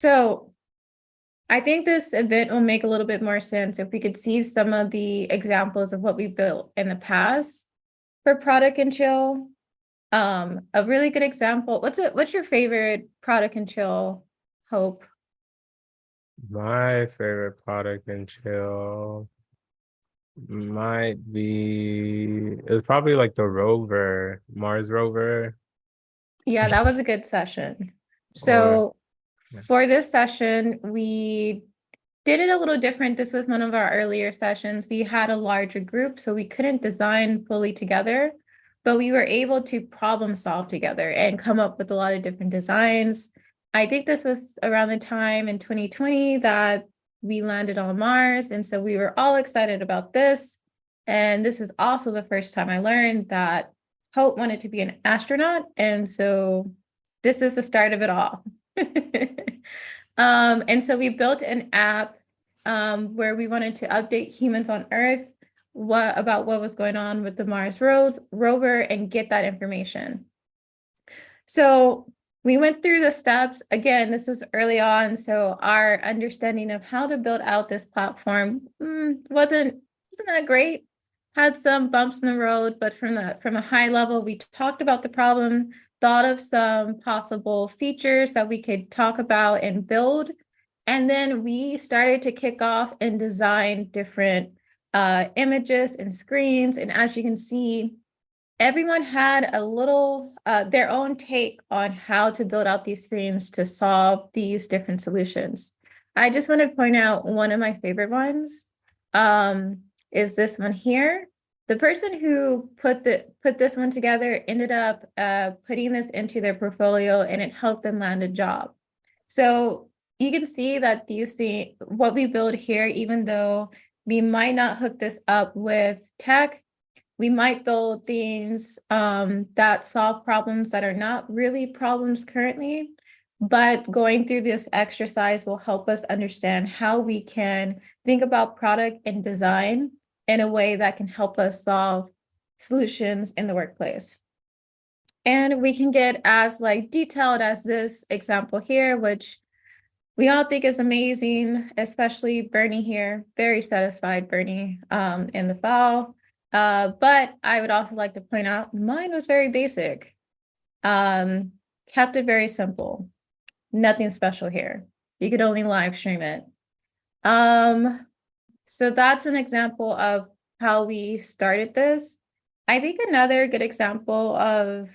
So I think this event will make a little bit more sense if we could see some of the examples of what we built in the past for Product and Chill. A really good example. What's your favorite Product and Chill, Hope? My favorite product and chill might be it's probably like the rover, Mars rover, Yeah, that was a good session. or So for this session, we did it a little different. This was one of our earlier sessions. We had a larger group, so we couldn't design fully together, but we were able to problem solve together and come up with a lot of different designs. I think this was around the time in 2020 that we landed on Mars. And so we were all excited about this. And this is also the first time I learned that Hope wanted to be an astronaut. And so this is the start of it all. And so we built an app where we wanted to update humans on Earth about what was going on with the Mars rover and get that information. So we went through the steps. Again, this was early on, so our understanding of how to build out this platform wasn't that great. Had some bumps in the road, but from a high level, we talked about the problem, thought of some possible features that we could talk about and build. And then we started to kick off and design different images and screens. And as you can see, everyone had a little their own take on how to build out these screens to solve these different solutions. I just want to point out one of my favorite ones is this one here. The person who put this one together ended up putting this into their portfolio, and it helped them land a job. So you can see that what we build here, even though we might not hook this up with tech, we might build things that solve problems that are not really problems currently, but going through this exercise will help us understand how we can think about product and design in a way that can help us solve solutions in the workplace. And we can get as detailed as this example here, which we all think is amazing, especially Bernie here. Very satisfied, Bernie, in the file. But I would also like to point out mine was very basic. Kept it very simple. Nothing special here. You could only live stream it. So that's an example of how we started this. I think another good example of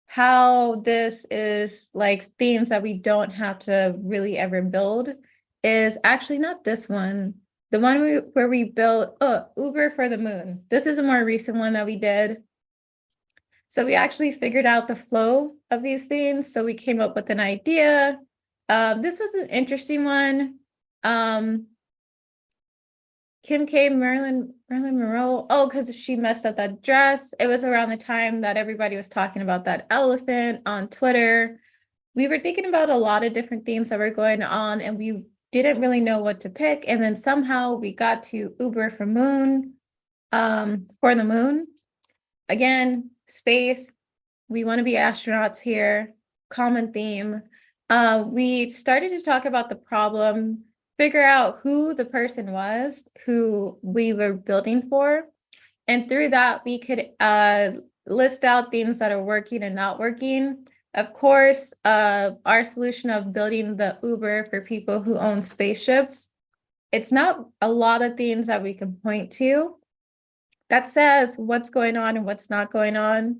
how this is like themes that we don't have to really ever build is actually not this one. The one where we built Uber for the moon. This is a more recent one that we did. So we actually figured out the flow of these things. So we came up with an idea. This was an interesting one. Kim K, Marilyn Monroe. Oh, because she messed up that dress. It was around the time that everybody was talking about that elephant on Twitter. We were thinking about a lot of different things that were going on, and we didn't really know what to pick. And then somehow we got to Uber for the moon. Again, space. We want to be astronauts here. Common theme. We started to talk about the problem, figure out who the person was who we were building for. And through that, we could list out things that are working and not working. Of course, our solution of building the Uber for people who own spaceships, it's not a lot of things that we can point to that says what's going on and what's not going on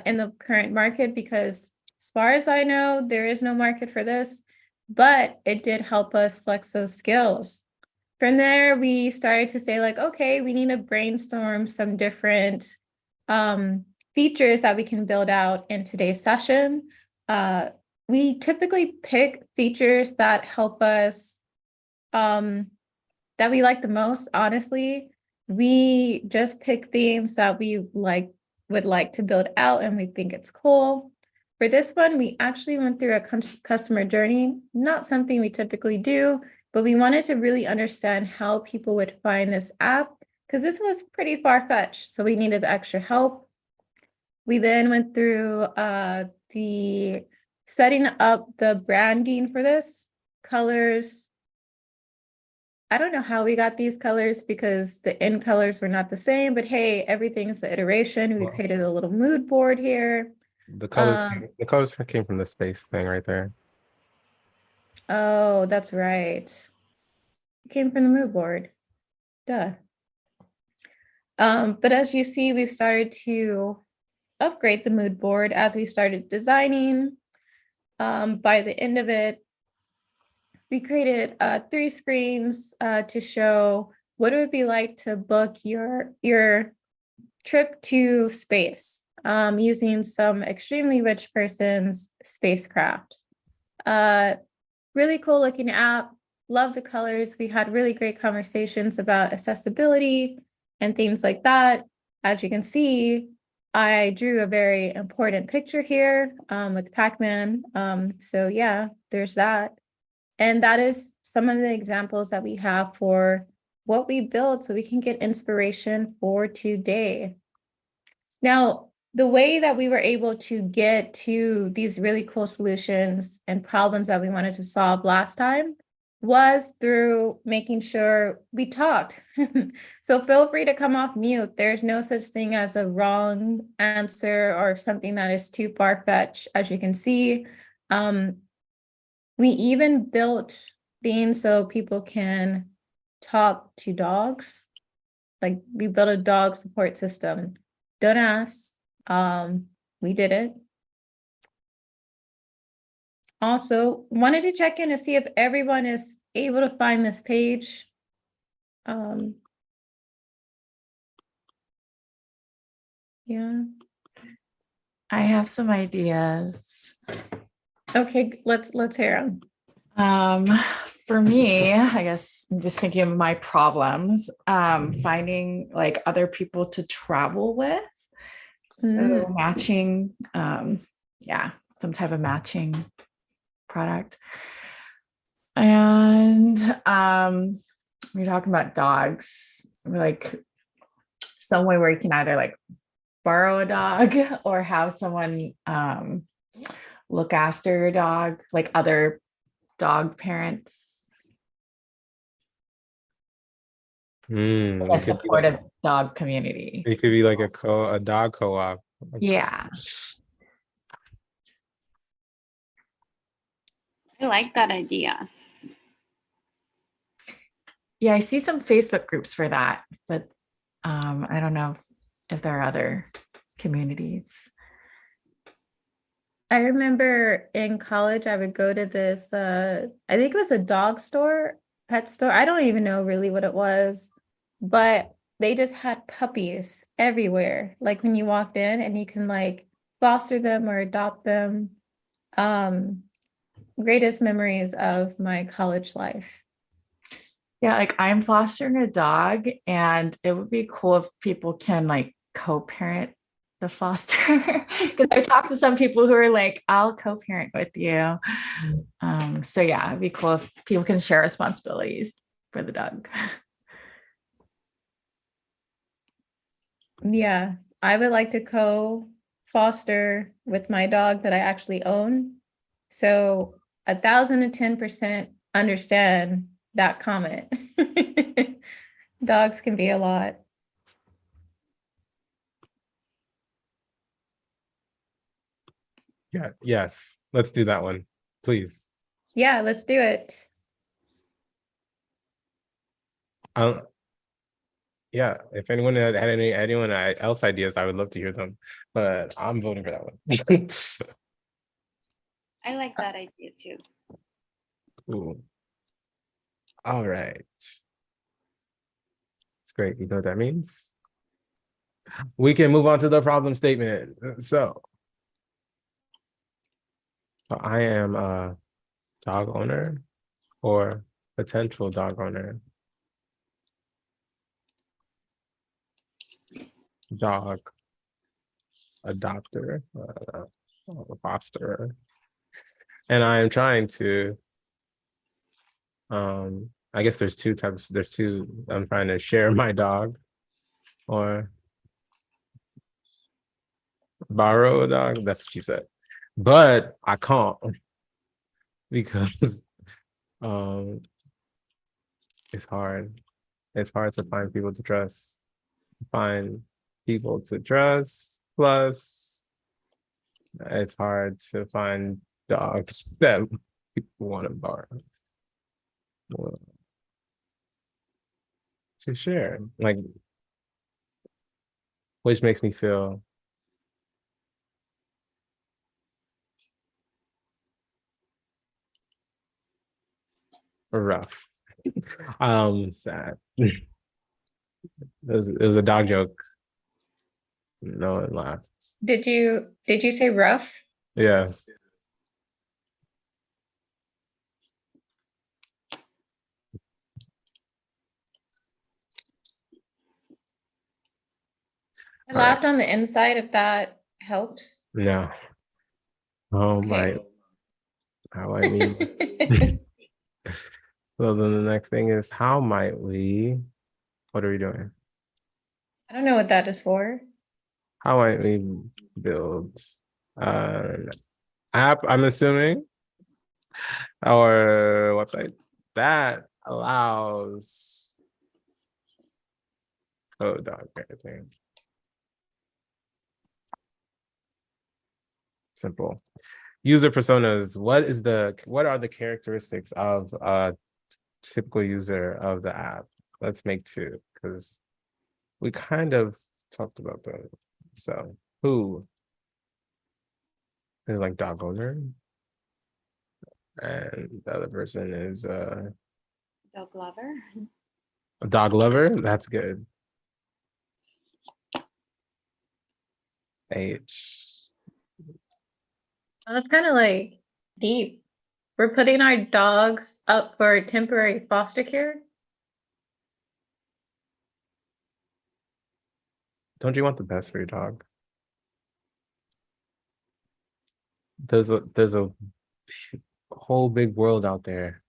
in the current market, because as far as I know, there is no market for this, but it did help us flex those skills. From there, we started to say okay, we need to brainstorm some different features that we can build out in today's session. We typically pick features that help us, that we like the most, honestly. We just pick things that we would like to build out and we think it's cool. For this one, we actually went through a customer journey, not something we typically do, but we wanted to really understand how people would find this app because this was pretty far-fetched, so we needed extra help. We then went through the setting up the branding for this, colors. I don't know how we got these colors because the end colors were not the same, but hey, everything's an iteration. We Wow. created a little mood board here. The colors came from the space thing right there. Oh, that's right. It came from the mood board. Duh. But as you see, we started to upgrade the mood board as we started designing. By the end of it, we created 3 screens to show what it would be like to book your trip to space using some extremely rich person's spacecraft. Really cool looking app. Love the colors. We had really great conversations about accessibility and things like that. As you can see, I drew a very important picture here with Pac-Man. So yeah, there's that. And that is some of the examples that we have for what we built so we can get inspiration for today. Now, the way that we were able to get to these really cool solutions and problems that we wanted to solve last time was through making sure we talked. So feel free to come off mute. There's no such thing as a wrong answer or something that is too far-fetched. As you can see, we even built things so people can talk to dogs. Like we built a dog support system. Don't ask. We did it. Also, wanted to check in to see if everyone is able to find this page. Yeah. I have some ideas. Okay, let's hear them. For me, I guess I'm just thinking of my problems, finding like other people to travel with. So matching, yeah, some type of matching product. And we're talking about dogs, like some way where you can either like borrow a dog or have someone look after your dog, like other dog parents. A supportive dog community. It could be like a dog co-op. Yeah. I like that idea. Yeah, I see some Facebook groups for that, but I don't know if there are other communities. I remember in college, I would go to this, I think it was a dog store, pet store. I don't even know really what it was, but they just had puppies everywhere. Like when you walked in and you can like foster them or adopt them. Greatest memories of my college life. Yeah, like I'm fostering a dog and it would be cool if people can like co-parent the foster. Because I've talked to some people who are like, I'll co-parent with you. So yeah, it'd be cool if people can share responsibilities for the dog. Yeah, I would like to co-foster with my dog that I actually own. So 1,010% understand that comment. Dogs can be a lot. Yeah, yes. Let's do that one, please. Yeah, let's do it. Yeah, if anyone had anyone else ideas, I would love to hear them. But I'm voting for that one. I like that idea too. Ooh. All right. It's great. You know what that means? We can move on to the problem statement. So I am a dog owner or potential dog owner. Dog adopter, fosterer. And I am trying to, I guess there's two types, I'm trying to share my dog or borrow a dog. That's what she said. but I can't because um it's hard. It's hard to find people to trust. Find people to trust. Plus, it's hard to find dogs that people want to borrow. Well, to share, like, which makes me feel rough. Sad. It was a dog joke. No one laughed. Did you say rough? Yes. I All right. laughed on the inside if that helps. No. Oh my. Okay. How I mean. So then the next thing is, how might we? What are we doing? I don't know what that is for. How might we build an app? I'm assuming our website that allows dog parenting. Simple. User personas. What are the characteristics of a typical user of the app? Let's make two because we kind of talked about that. So who is like dog owner, and the other person is a Dog lover. dog lover. That's good. Age. Oh, that's kind of like deep. We're putting our dogs up for temporary foster care. Don't you want the best for your dog? There's a whole big world out there,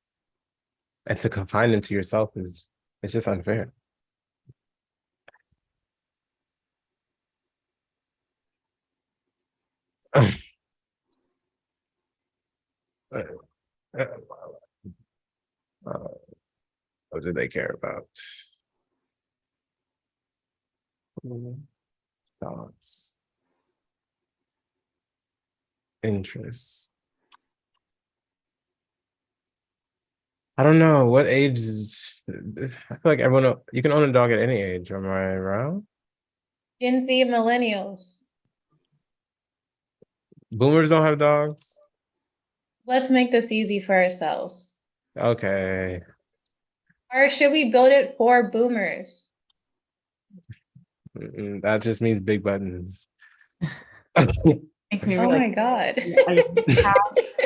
and to confine it to yourself is it's just unfair. What do they care about? Dogs. Interests. I don't know what age is. I feel like everyone you can own a dog at any age. Am I wrong? Gen Z and millennials. Boomers don't have dogs. Let's make this easy for ourselves. Okay. Or should we build it for boomers? That just means big buttons. Like maybe Oh like my God. a cat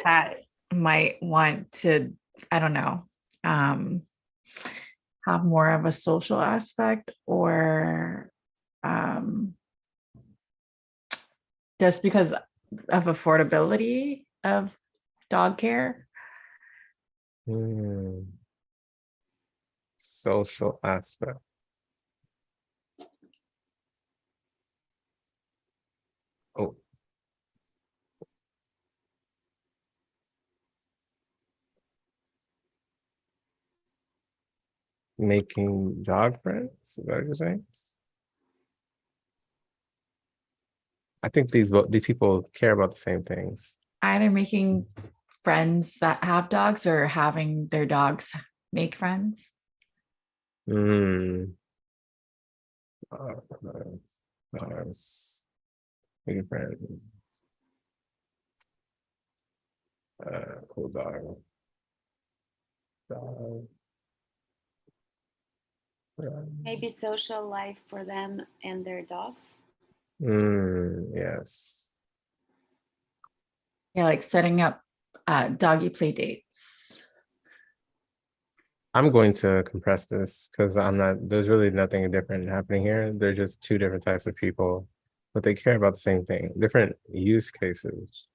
that might want to, I don't know, have more of a social aspect, or just because of affordability of dog care. Social aspect. Oh. Making dog friends? Is that what you're saying? I think these people care about the same things. Either making friends that have dogs or having their dogs make friends. Dogs. Making friends. Cool dog. Maybe social life for them and their dogs. Yes. Yeah, like setting up doggy play dates. I'm going to compress this because there's really nothing different happening here. They're just two different types of people, but they care about the same thing, different use cases.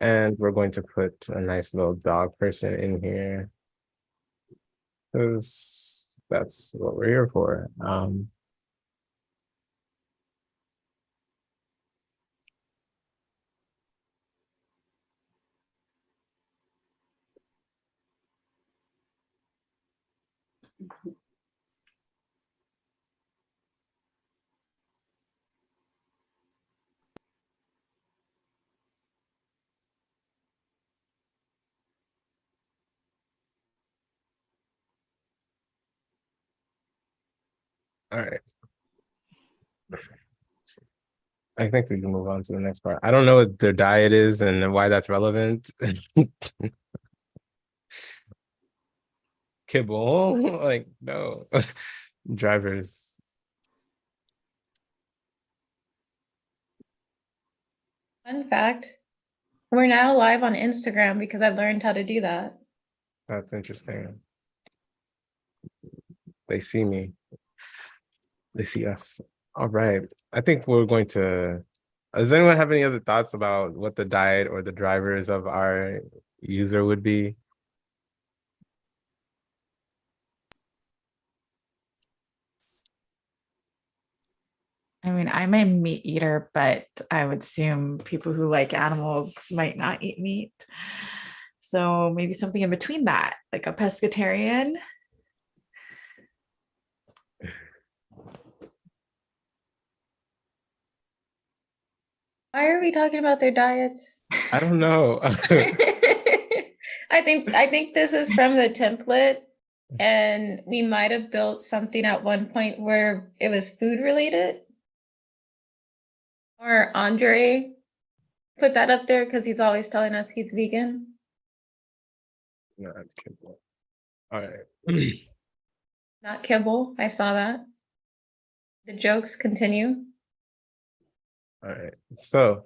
And we're going to put a nice little dog person in here because that's what we're here for. All right. I think we can move on to the next part. I don't know what their diet is and why that's relevant. Kibble, like no. Drivers. Fun fact, we're now live on Instagram because I learned how to do that. That's interesting. They see me. They see us. All right. I think we're going to. Does anyone have any other thoughts about what the diet or the drivers of our user would be? I mean, I'm a meat eater, but I would assume people who like animals might not eat meat. So maybe something in between that, like a pescatarian. Why are we talking about their diets? I don't know. I think this is from the template, and we might have built something at one point where it was food related. Or Andre put that up there because he's always telling us he's vegan. No, that's Kibble. All right. Not kibble. I saw that. The jokes continue. All right. So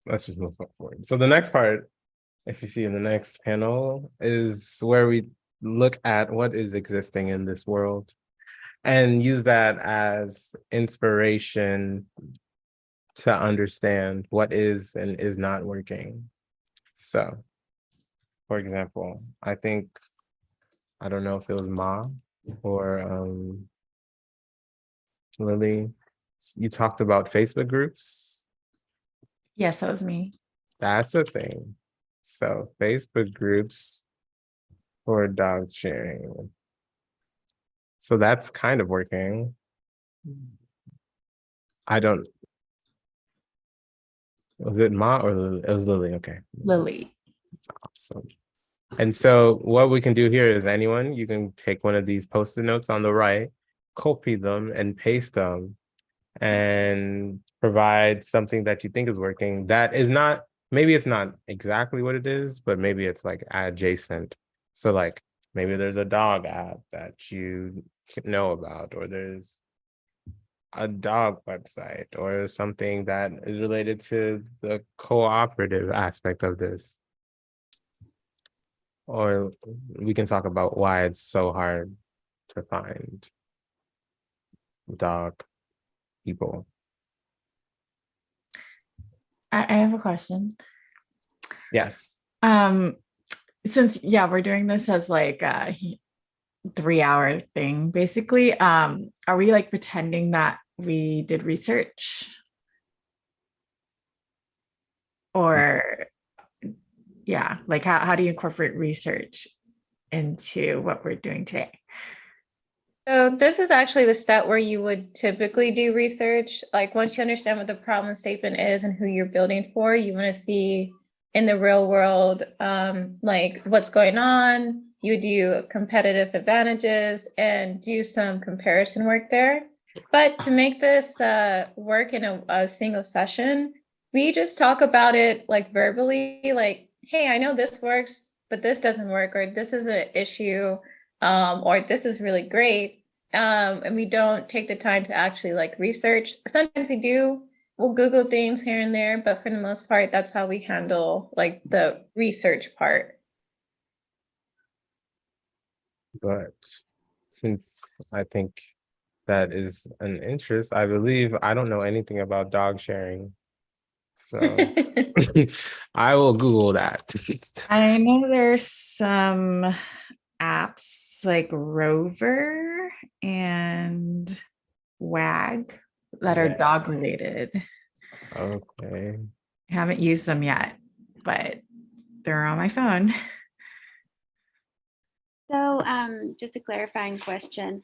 let's just move forward. So the next part, if you see in the next panel, is where we look at what is existing in this world and use that as inspiration to understand what is and is not working. So, for example, I don't know if it was Ma or Lily, you talked about Facebook groups. Yes, that was me. That's a thing. So Facebook groups for dog sharing. So that's kind of working. I don't, was it Ma or Lily? It was Lily, okay. Lily. Awesome. And so what we can do here is anyone, you can take one of these Post-it notes on the right, copy them and paste them and provide something that you think is working. That is not, maybe it's not exactly what it is, but maybe it's like adjacent. So like maybe there's a dog app that you know about, or there's a dog website or something that is related to the cooperative aspect of this. Or we can talk about why it's so hard to find dog people. I have a question. Yes. Since we're doing this as like a 3-hour thing, basically. Are we like pretending that we did research? Or like how do you incorporate research into what we're doing today? So this is actually the step where you would typically do research. Like once you understand what the problem statement is and who you're building for, you want to see in the real world, like what's going on. You do competitive advantages and do some comparison work there. But to make this work in a single session, we just talk about it like verbally, like, hey, I know this works, but this doesn't work, or this is an issue. Or this is really great. And we don't take the time to actually like research. Sometimes we do, we'll Google things here and there, but for the most part, that's how we handle like the research part. But since I think that is an interest, I believe I don't know anything about dog sharing. So I will Google that. I know there's some apps like Rover and Wag that are Yeah. dog related. Okay. I haven't used them yet, but they're on my phone. So, just a clarifying question.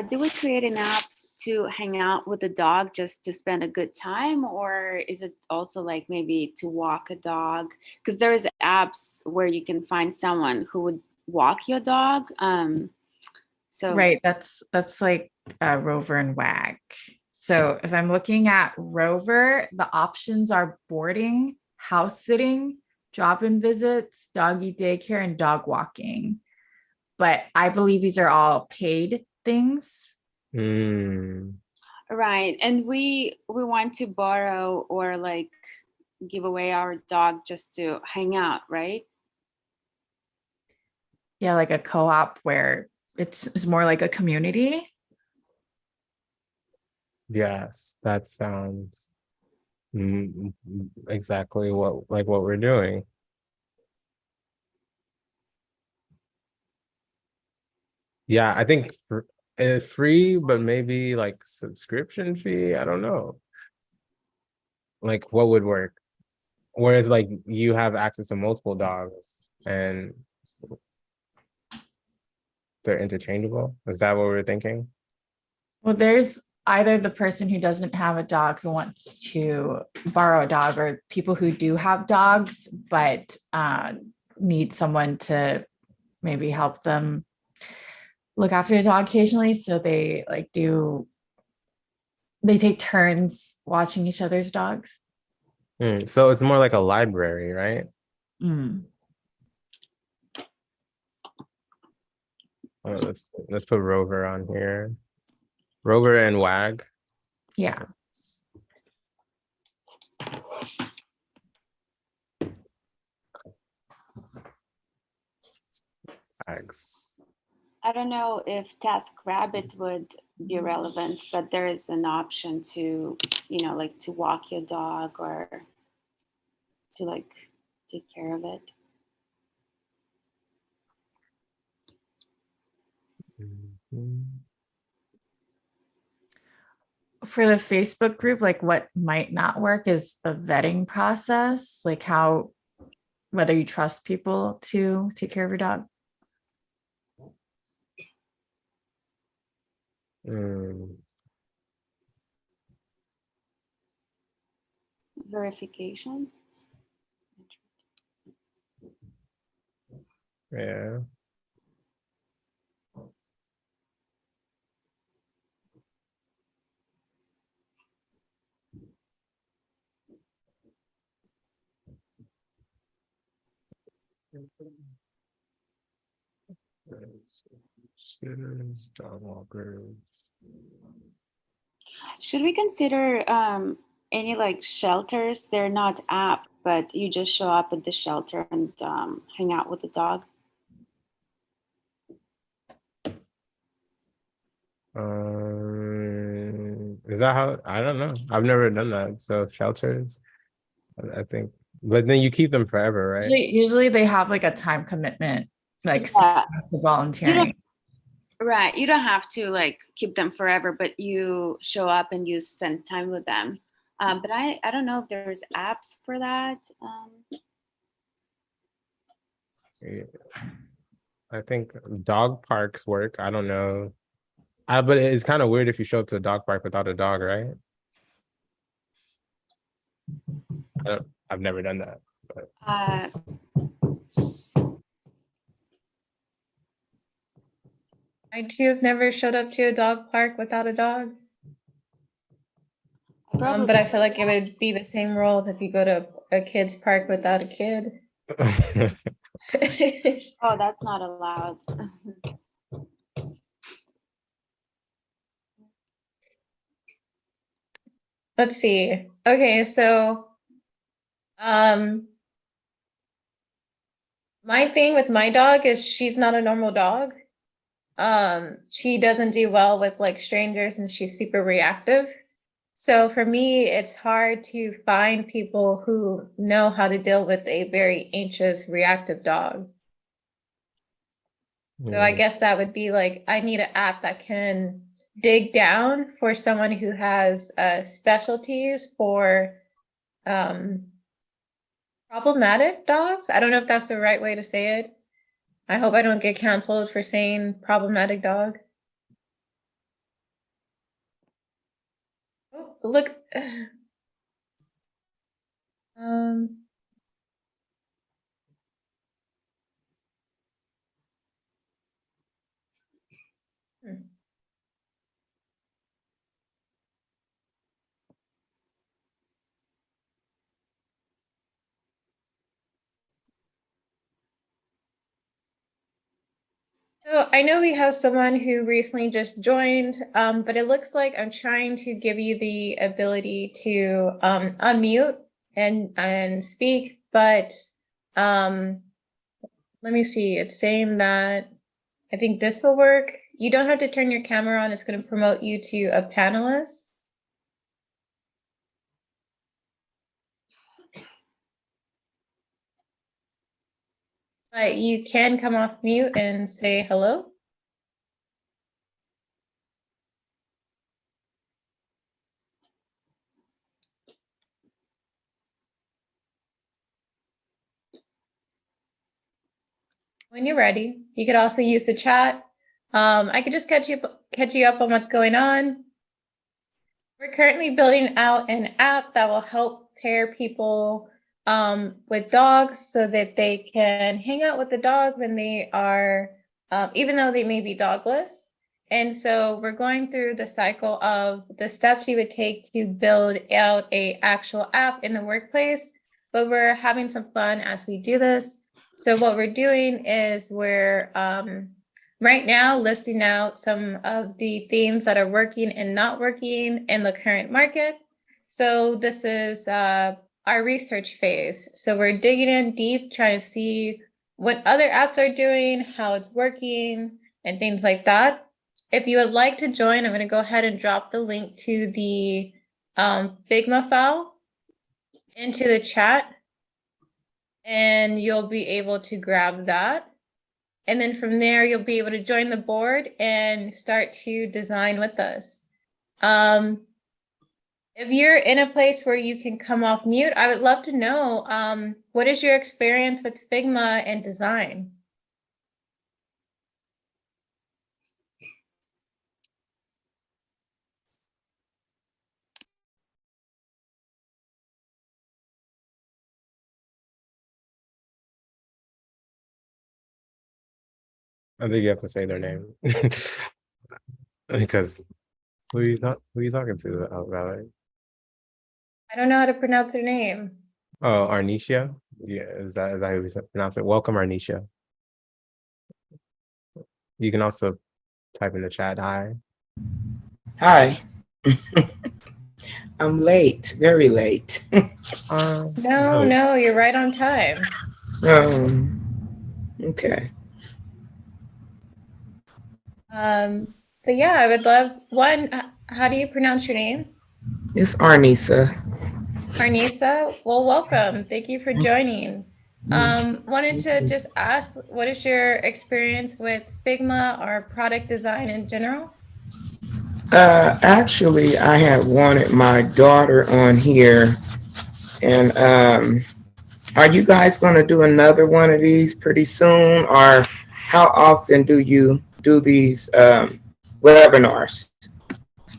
Do we create an app to hang out with the dog just to spend a good time, or is it also like maybe to walk a dog? Because there is apps where you can find someone who would walk your dog. So Right, that's like Rover and Wag. So if I'm looking at Rover, the options are boarding, house sitting, drop-in visits, doggy daycare, and dog walking. But I believe these are all paid things. Mm, right, and we want to borrow or like give away our dog just to hang out, right? Yeah, like a co-op where it's more like a community. yes, that sounds exactly what we're doing. Yeah, I think free, but maybe like subscription fee. I don't know. Like what would work? Whereas like you have access to multiple dogs and they're interchangeable. Is that what we're thinking? Well, there's either the person who doesn't have a dog who wants to borrow a dog, or people who do have dogs but need someone to maybe help them look after the dog occasionally. So they they take turns watching each other's dogs. So it's more like a library, right? Mm. Let's put Rover on here. Rover and Wag. Yeah. Wags. I don't know if TaskRabbit would be relevant, but there is an option to, like to walk your dog or to like take care of it. Mhm. For the Facebook group, like what might not work is the vetting process, like how whether you trust people to take care of your dog. Mm, Verification. yeah. Sitters, dog walkers. Should we consider any like shelters? They're not app, but you just show up at the shelter and hang out with the dog. Is that how? I don't know. I've never done that. So shelters, I think, but then you keep them forever, right? Usually they have like a time commitment, like 6 Yeah. months of volunteering. Right. You don't have to like keep them forever, but you show up and you spend time with them. But I don't know if there's apps for that. Yeah. I think dog parks work. I don't know. But it's kind of weird if you show up to a dog park without a dog, right? I've never done that. But. Uh, I too have never showed up to a dog park without a dog. probably, But I feel like it would be the same role if you go to a kid's park without a kid. oh, that's not allowed. Let's see. Okay, so my thing with my dog is she's not a normal dog. She doesn't do well with like strangers and she's super reactive. So for me, it's hard to find people who know how to deal with a very anxious, reactive dog. So I guess that would be like, I need an app that can dig down for someone who has specialties for problematic dogs. I don't know if that's the right way to say it. I hope I don't get canceled for saying problematic dog. Oh, look. Um, hmm. So I know we have someone who recently just joined, but it looks like I'm trying to give you the ability to unmute and speak, but um, let me see. It's saying that I think this will work. You don't have to turn your camera on. It's going to promote you to a panelist. But you can come off mute and say hello. When you're ready. You could also use the chat. I could just catch you up on what's going on. We're currently building out an app that will help pair people with dogs so that they can hang out with the dog when they are, even though they may be dogless. And so we're going through the cycle of the steps you would take to build out a actual app in the workplace, but we're having some fun as we do this. So what we're doing is we're right now listing out some of the themes that are working and not working in the current market. So this is our research phase. So we're digging in deep, trying to see what other apps are doing, how it's working, and things like that. If you would like to join, I'm going to go ahead and drop the link to the Figma file into the chat, and you'll be able to grab that. And then from there, you'll be able to join the board and start to design with us. If you're in a place where you can come off mute, I would love to know, what is your experience with Figma and design? I think you have to say their name because who are you talking to, Valerie? I don't know how to pronounce their name. Oh, Arnisha. Yeah, is that how you pronounce it? Welcome, Arnisha. You can also type in the chat. Hi. Hi. I'm late, very late. No, you're right on time. Okay. But yeah, I would love how do you pronounce your name? It's Arnisa. Arnisa, well, welcome. Thank you for joining. Wanted to just ask, what is your experience with Figma or product design in general? Actually, I had wanted my daughter on here, and are you guys going to do another one of these pretty soon, or how often do you do these webinars?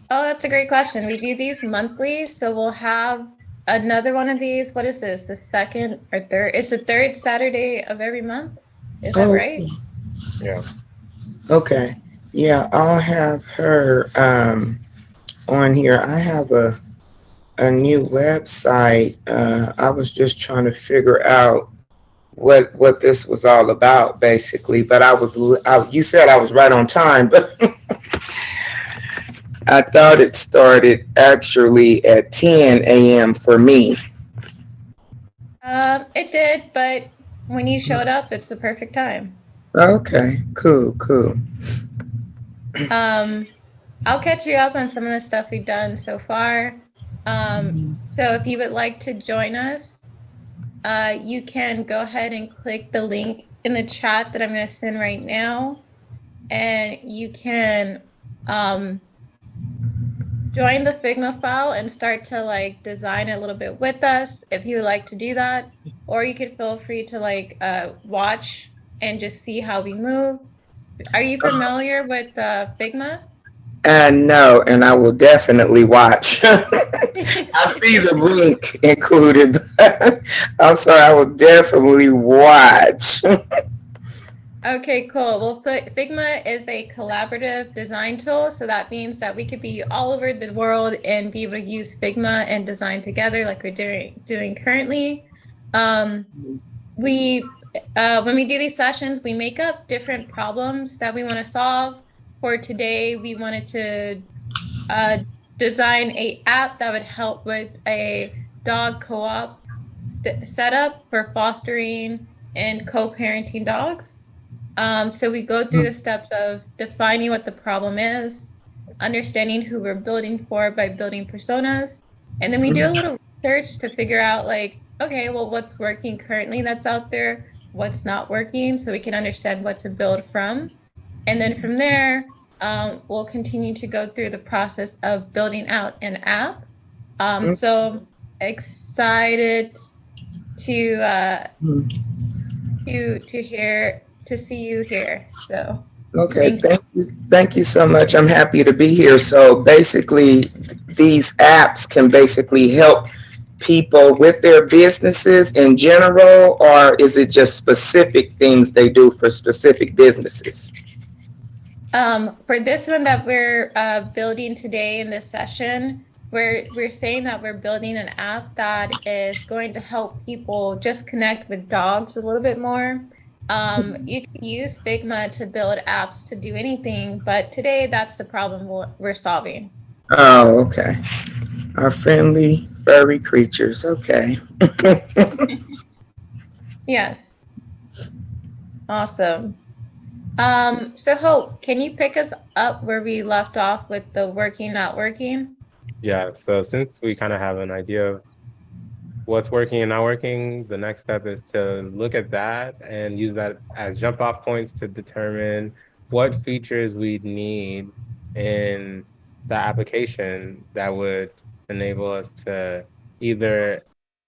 Oh, that's a great question. We do these monthly, so we'll have another one of these. What is this? The second or third? It's the third Saturday of every month. Is that right? Yeah. Okay. Yeah, I'll have her on here. I have a new website. I was just trying to figure out what this was all about, basically. But you said I was right on time, but I thought it started actually at 10 a.m. for me. It did, but when you showed up, it's the perfect time. Okay, cool. I'll catch you up on some of the stuff we've done so far. So if you would like to join us, you can go ahead and click the link in the chat that I'm going to send right now, and you can join the Figma file and start to design a little bit with us if you would like to do that, or you could feel free to watch and just see how we move. Are you familiar with Figma? No, and I will definitely watch. I see the link included. I'm sorry, I will definitely watch. Okay, cool. Well, Figma is a collaborative design tool. So that means that we could be all over the world and be able to use Figma and design together like we're doing currently. When we do these sessions, we make up different problems that we want to solve. For today, we wanted to design a app that would help with a dog co-op setup for fostering and co-parenting dogs. So we go through the steps of defining what the problem is, understanding who we're building for by building personas, and then we do a little research to figure out like, okay, well, what's working currently that's out there, what's not working, so we can understand what to build from. And then from there, we'll continue to go through the process of building out an app. So excited to to see you here. So Okay, thank you so much. I'm happy to be here. So basically, these apps can basically help people with their businesses in general, or is it just specific things they do for specific businesses? For this one that we're building today in this session, we're saying that we're building an app that is going to help people just connect with dogs a little bit more. You can use Figma to build apps to do anything, but today that's the problem we're solving. Oh, okay. Our friendly furry creatures. Okay. Yes. Awesome. So Hope, can you pick us up where we left off with the working, not working? Yeah, so since we kind of have an idea of what's working and not working, the next step is to look at that and use that as jump off points to determine what features we'd need in the application that would enable us to either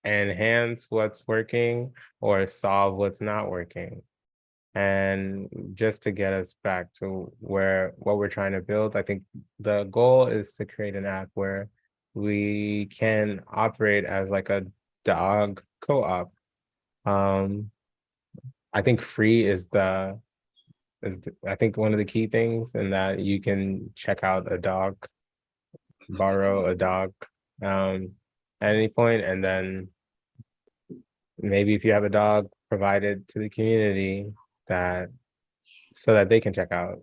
enhance what's working or solve what's not working. And just to get us back to what we're trying to build, I think the goal is to create an app where we can operate as like a dog co-op. I think free is I think one of the key things, in that you can check out a dog, borrow a dog at any point, and then maybe if you have a dog, provide it to the community that so that they can check out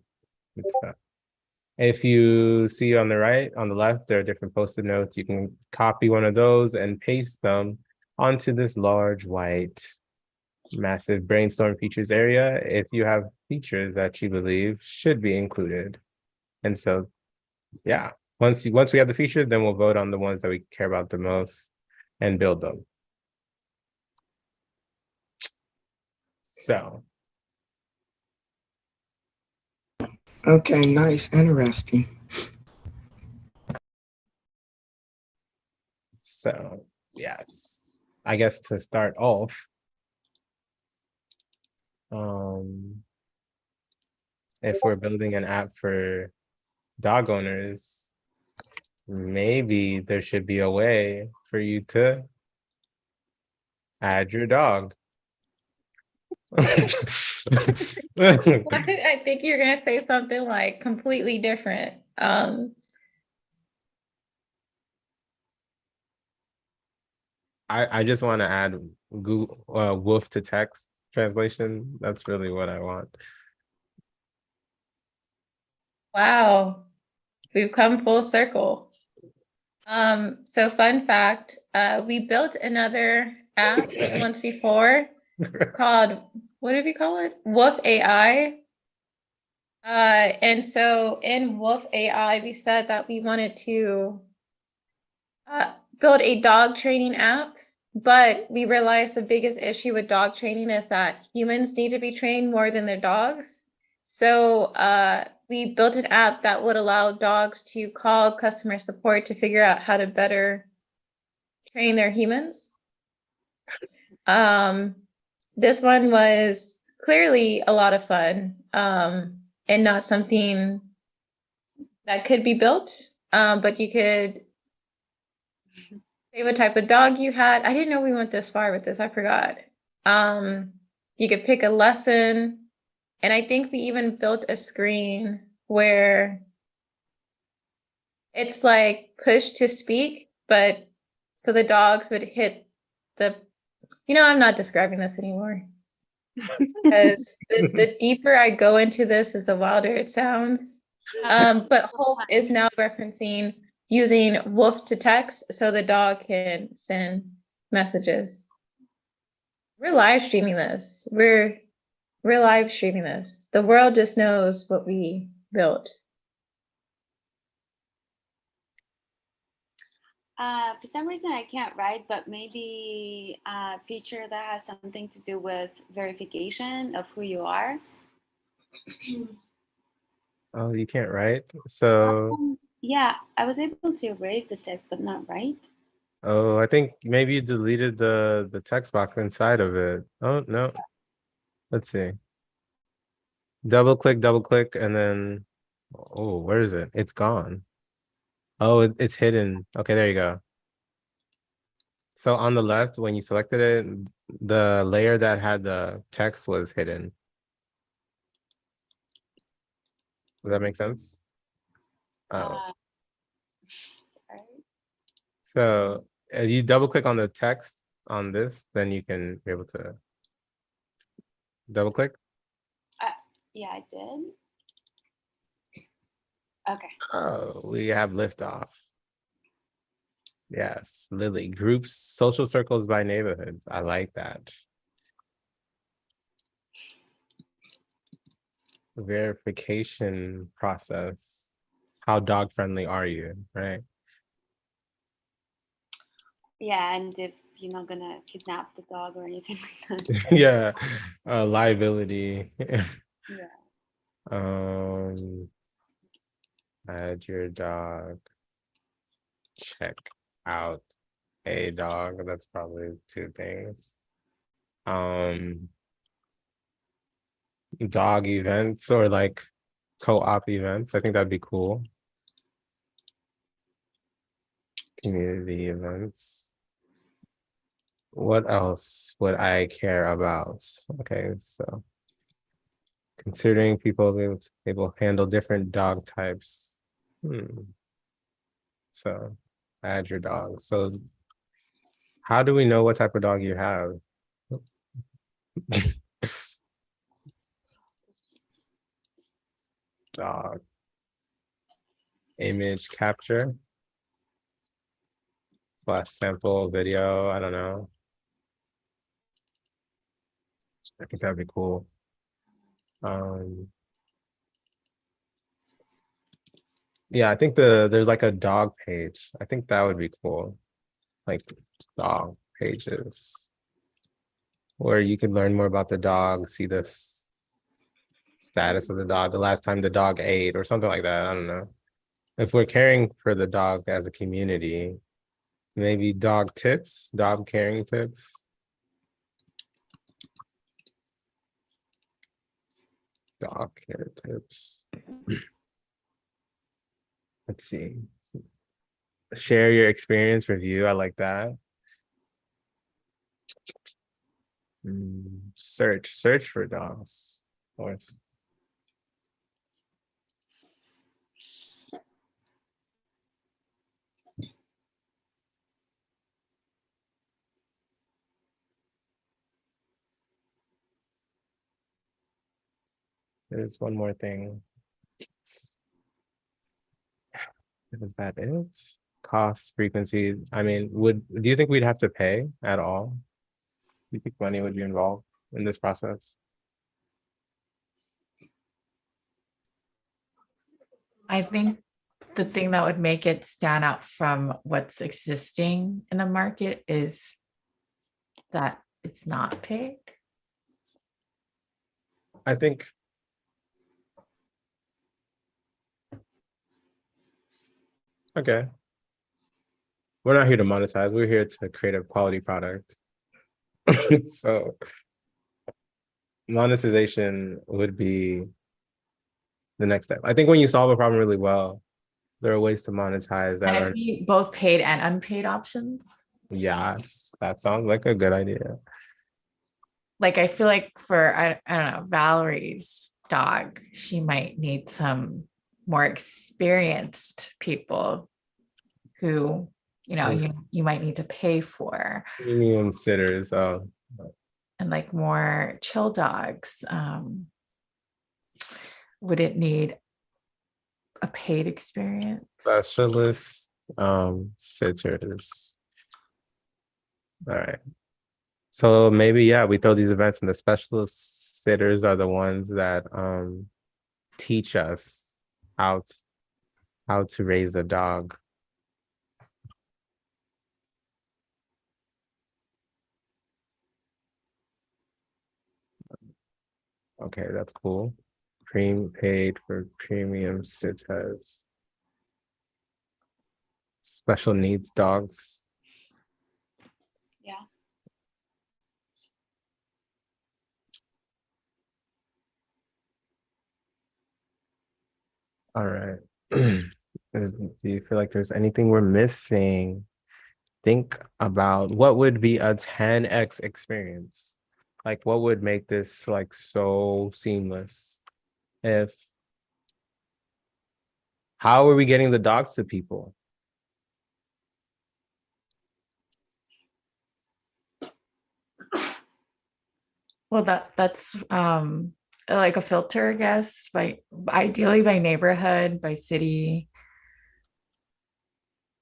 and stuff. If you see on the left, there are different post-it notes. You can copy one of those and paste them onto this large white massive brainstorm features area if you have features that you believe should be included. And so, yeah, once we have the features, then we'll vote on the ones that we care about the most and build them. So, Okay, nice, interesting. yes, I guess to start off, if we're building an app for dog owners, maybe there should be a way for you to add your dog. I think you're gonna say something like completely different. I just want to add Google wolf to text translation. That's really what I want. Wow, we've come full circle. So fun fact, we built another app once before called, what did we call it? Wolf AI. And so in Wolf AI, we said that we wanted to build a dog training app, but we realized the biggest issue with dog training is that humans need to be trained more than their dogs. So we built an app that would allow dogs to call customer support to figure out how to better train their humans. This one was clearly a lot of fun, and not something that could be built. But you could say what type of dog you had. I didn't know we went this far with this. I forgot. You could pick a lesson. And I think we even built a screen where it's like push to speak, but so the dogs would hit the, I'm not describing this anymore. Because the deeper I go into this is the wilder it sounds. But Hope is now referencing using wolf to text so the dog can send messages. We're live streaming this. We're live streaming this. The world just knows what we built. For some reason, I can't write, but maybe a feature that has something to do with verification of who you are. Oh, you can't write? So, Yeah, I was able to erase the text, but not write. oh, I think maybe you deleted the text box inside of it. Oh, no. Let's see. Double click, and then, oh, where is it? It's gone. Oh, it's hidden. Okay, there you go. So on the left, when you selected it, the layer that had the text was hidden. Does that make sense? Oh, Sorry. so if you double click on the text on this, then you can be able to double click. Yeah, I did. Okay. Oh, we have liftoff. Yes, Lily, groups, social circles by neighborhoods. I like that. Verification process. How dog friendly are you, right? Yeah, and if you're not gonna kidnap the dog or anything like that. Yeah, liability. Yeah. Add your dog. Check out a dog. That's probably two things. Dog events or like co-op events. I think that'd be cool. Community events. What else would I care about? Okay, so considering people able to handle different dog types. So add your dog. So how do we know what type of dog you have? Dog. Image capture. / sample video. I don't know. I think that'd be cool. Yeah, I think there's like a dog page. I think that would be cool. Like dog pages where you can learn more about the dog, see the status of the dog, the last time the dog ate or something like that. I don't know. If we're caring for the dog as a community, maybe dog tips, dog caring tips. Dog care tips. Let's see. Share your experience review. I like that. Search for dogs. Of course. There's one more thing. Is that it? Cost, frequency. I mean, do you think we'd have to pay at all? Do you think money would be involved in this process? I think the thing that would make it stand out from what's existing in the market is that it's not paid. I think okay. We're not here to monetize. We're here to create a quality product. So monetization would be the next step. I think when you solve a problem really well, there are ways to monetize that Can are, it be both paid and unpaid options? yes, that sounds like a good idea. Like I feel like for I don't know, Valerie's dog, she might need some more experienced people who, you might need to pay for, Premium sitters. Oh, and like more chill dogs. Would it need a paid experience? specialist sitters. All right. So maybe, yeah, we throw these events and the specialist sitters are the ones that teach us how to raise a dog. Okay, that's cool. Paid for premium sitters. Special needs dogs. Yeah. All right. Do you feel like there's anything we're missing? Think about what would be a 10x experience. Like what would make this like so seamless? If How are we getting the dogs to people? Well, that's like a filter, I guess, ideally by neighborhood, by city.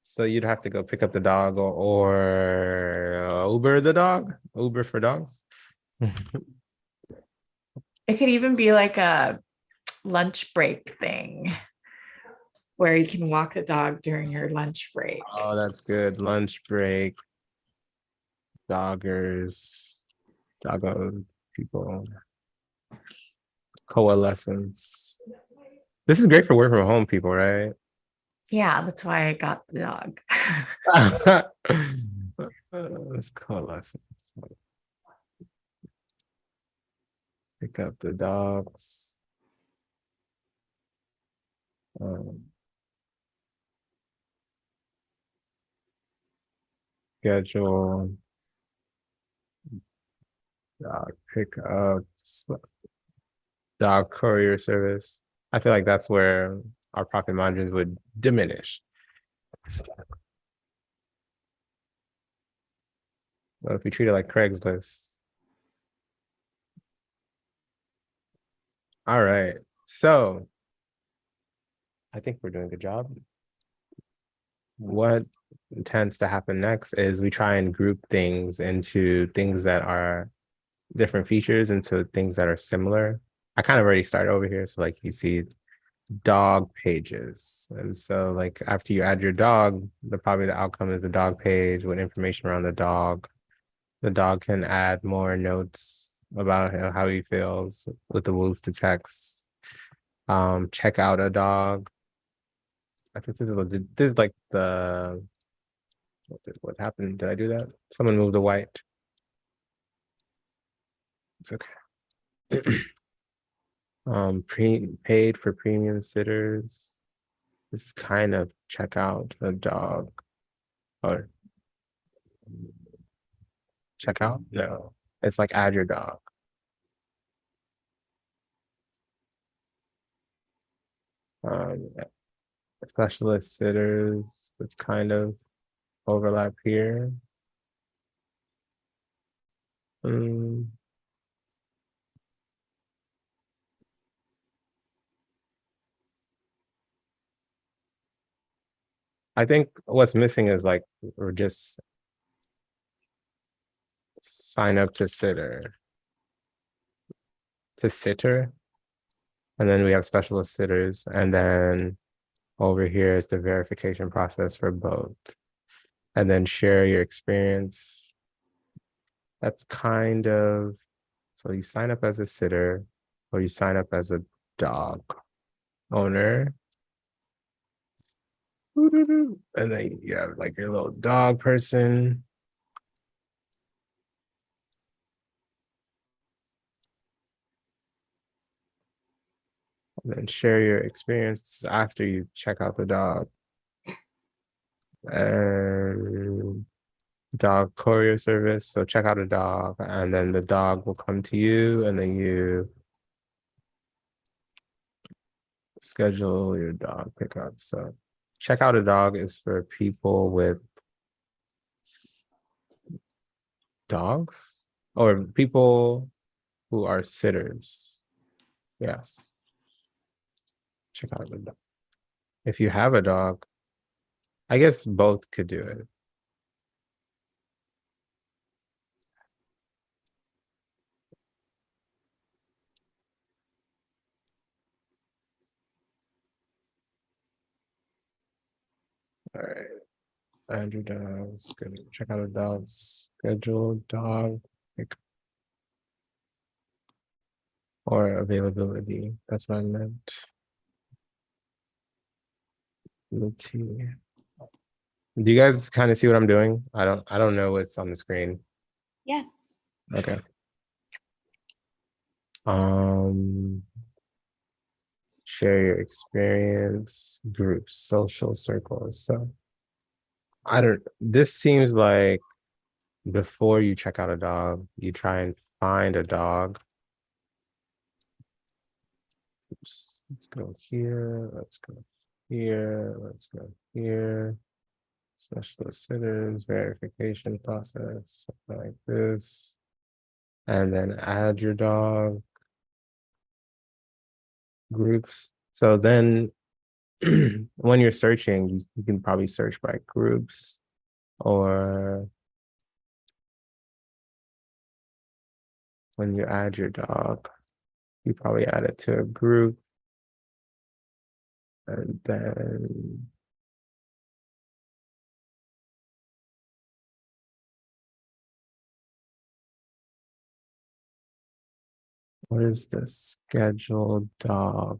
So you'd have to go pick up the dog or Uber the dog, Uber for dogs. It could even be like a lunch break thing where you can walk the dog during your lunch break. Oh, that's good. Lunch break, doggers, doggo people, coalescence. This is great for work from home people, right? Yeah, that's why I got the dog. Let's coalescence. Pick up the dogs. Schedule dog pickups, dog courier service. I feel like that's where our profit margins would diminish. Well, if we treat it like Craigslist. All right. So I think we're doing a good job. What tends to happen next is we try and group things into things that are different features into things that are similar. I kind of already started over here. So like you see dog pages. And so like after you add your dog, probably the outcome is the dog page with information around the dog. The dog can add more notes about how he feels with the woof to text. Check out a dog. I think this is like the what happened? Did I do that? Someone moved the white. It's okay. Paid for premium sitters. This kind of check out a dog or check out. No, it's like add your dog. Specialist sitters. It's kind of overlap here. I think what's missing is like we're just sign up to sitter, and then we have specialist sitters, and then over here is the verification process for both, and then share your experience. That's kind of, so you sign up as a sitter or you sign up as a dog owner. And then you have like your little dog person. And then share your experience after you check out the dog. And dog courier service. So check out a dog, and then the dog will come to you, and then you schedule your dog pickup. So check out a dog is for people with dogs or people who are sitters. Yes. Check out a dog. If you have a dog, I guess both could do it. All right. Add your dogs. Check out a dog's schedule, dog pick or availability. That's what I meant. Let's see. Do you guys kind of see what I'm doing? I don't know what's on the screen. Yeah. Okay. Share your experience, groups, social circles. So this seems like before you check out a dog, you try and find a dog. Oops, let's go here, let's go here, let's go here. Specialist sitters, verification process, something like this. And then add your dog groups. So then when you're searching, you can probably search by groups, or when you add your dog, you probably add it to a group. And then what is the scheduled dog?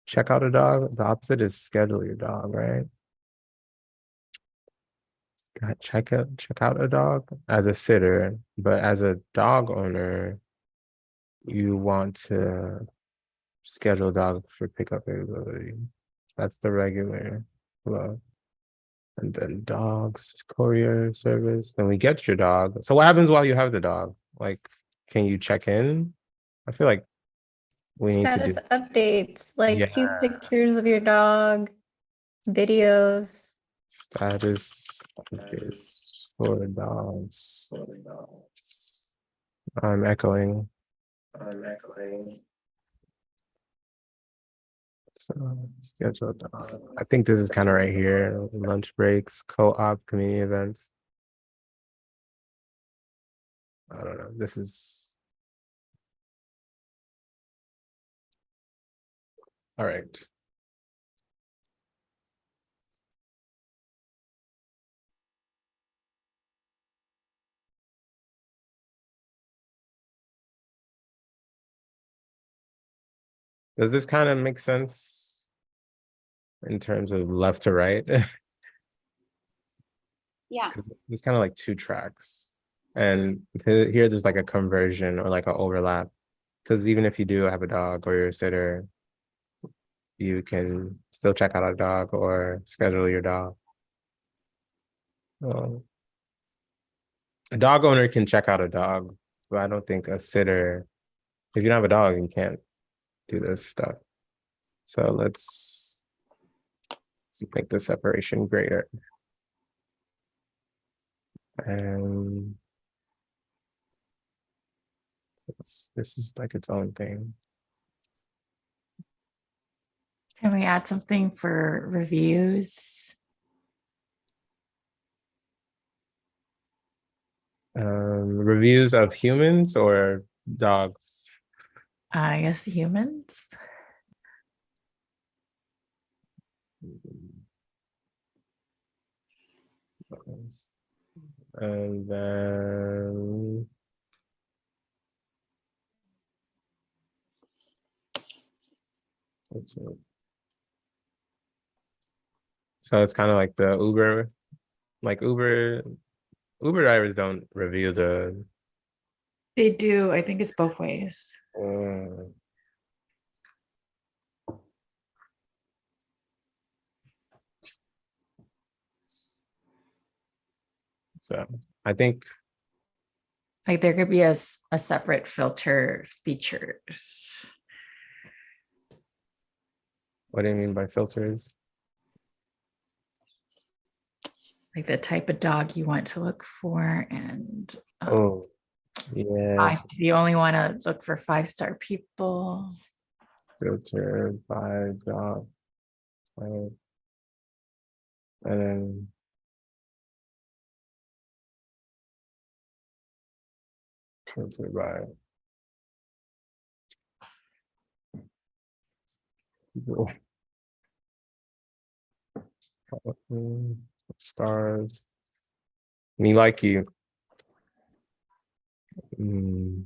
Check out a dog. The opposite is schedule your dog, right? Check out a dog as a sitter, but as a dog owner, you want to schedule dog for pickup availability. That's the regular flow. And then dogs, courier service. Then we get your dog. So what happens while you have the dog? Like, can you check in? I feel like we need to do. Status updates, like Yeah. cute pictures of your dog, videos. Status updates for dogs. I'm echoing. So schedule dog. I think this is kind of right here. Lunch breaks, co-op, community events. I don't know. This is all right. Does this kind of make sense in terms of left to right? Yeah. Because there's kind of like two tracks. And here there's like a conversion or like an overlap. Because even if you do have a dog or you're a sitter, you can still check out a dog or schedule your dog. A dog owner can check out a dog, but I don't think a sitter, if you don't have a dog, you can't do this stuff. So let's make the separation greater. And this is like its own thing. Can we add something for reviews? Reviews of humans or dogs? I guess humans. And then so it's kind of like the Uber, like Uber drivers don't review the. They do. I think it's both ways. So I think, Like there could be a separate filter features. what do you mean by filters? Like the type of dog you want to look for, and Oh, yes, if you only want to look for 5-star people. filter by job. Right. And then filter by people. Stars. Me like you. Mm.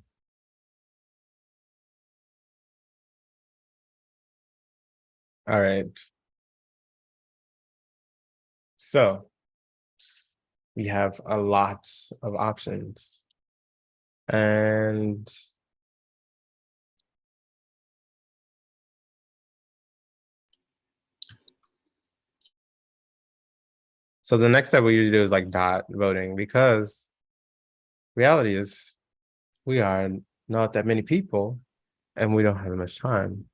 All right. So we have a lot of options. And so the next step we usually do is like dot voting, because reality is we are not that many people and we don't have much time,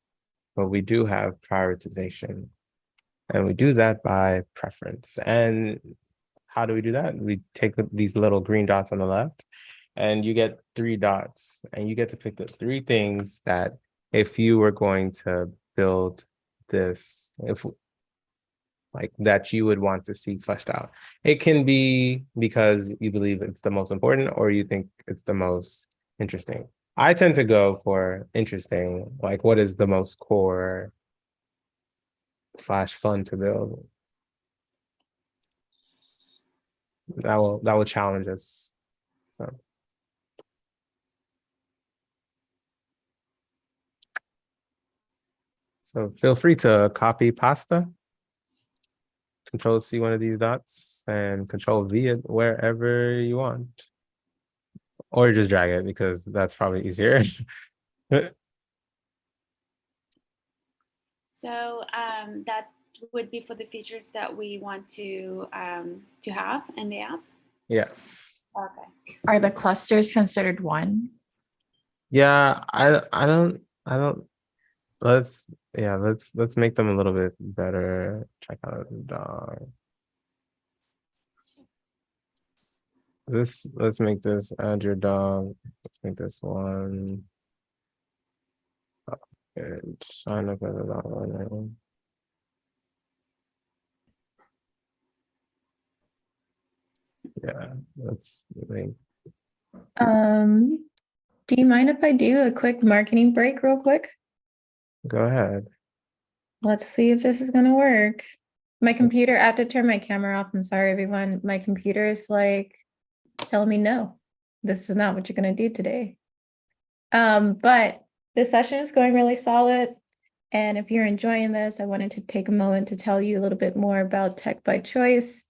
but we do have prioritization. And we do that by preference. And how do we do that? We take these little green dots on the left, and you get 3 dots, and you get to pick the 3 things that if you were going to build this, if like that you would want to see fleshed out. It can be because you believe it's the most important or you think it's the most interesting. I tend to go for interesting, like what is the most core / fun to build. That will challenge us. So feel free to copy pasta, Control C one of these dots, and Control V it wherever you want. Or just drag it because that's probably easier. So that would be for the features that we want to have in the app. Yes. Okay. Are the clusters considered one? Yeah, I don't let's make them a little bit better. Check out the dog. Let's make this add your dog. Let's make this one. And sign up as a dog owner. Yeah, let's make. Do you mind if I do a quick marketing break real quick? Go ahead. Let's see if this is gonna work. My computer, I have to turn my camera off. I'm sorry, everyone. My computer is like telling me no, this is not what you're gonna do today. But this session is going really solid. And if you're enjoying this, I wanted to take a moment to tell you a little bit more about Tech by Choice.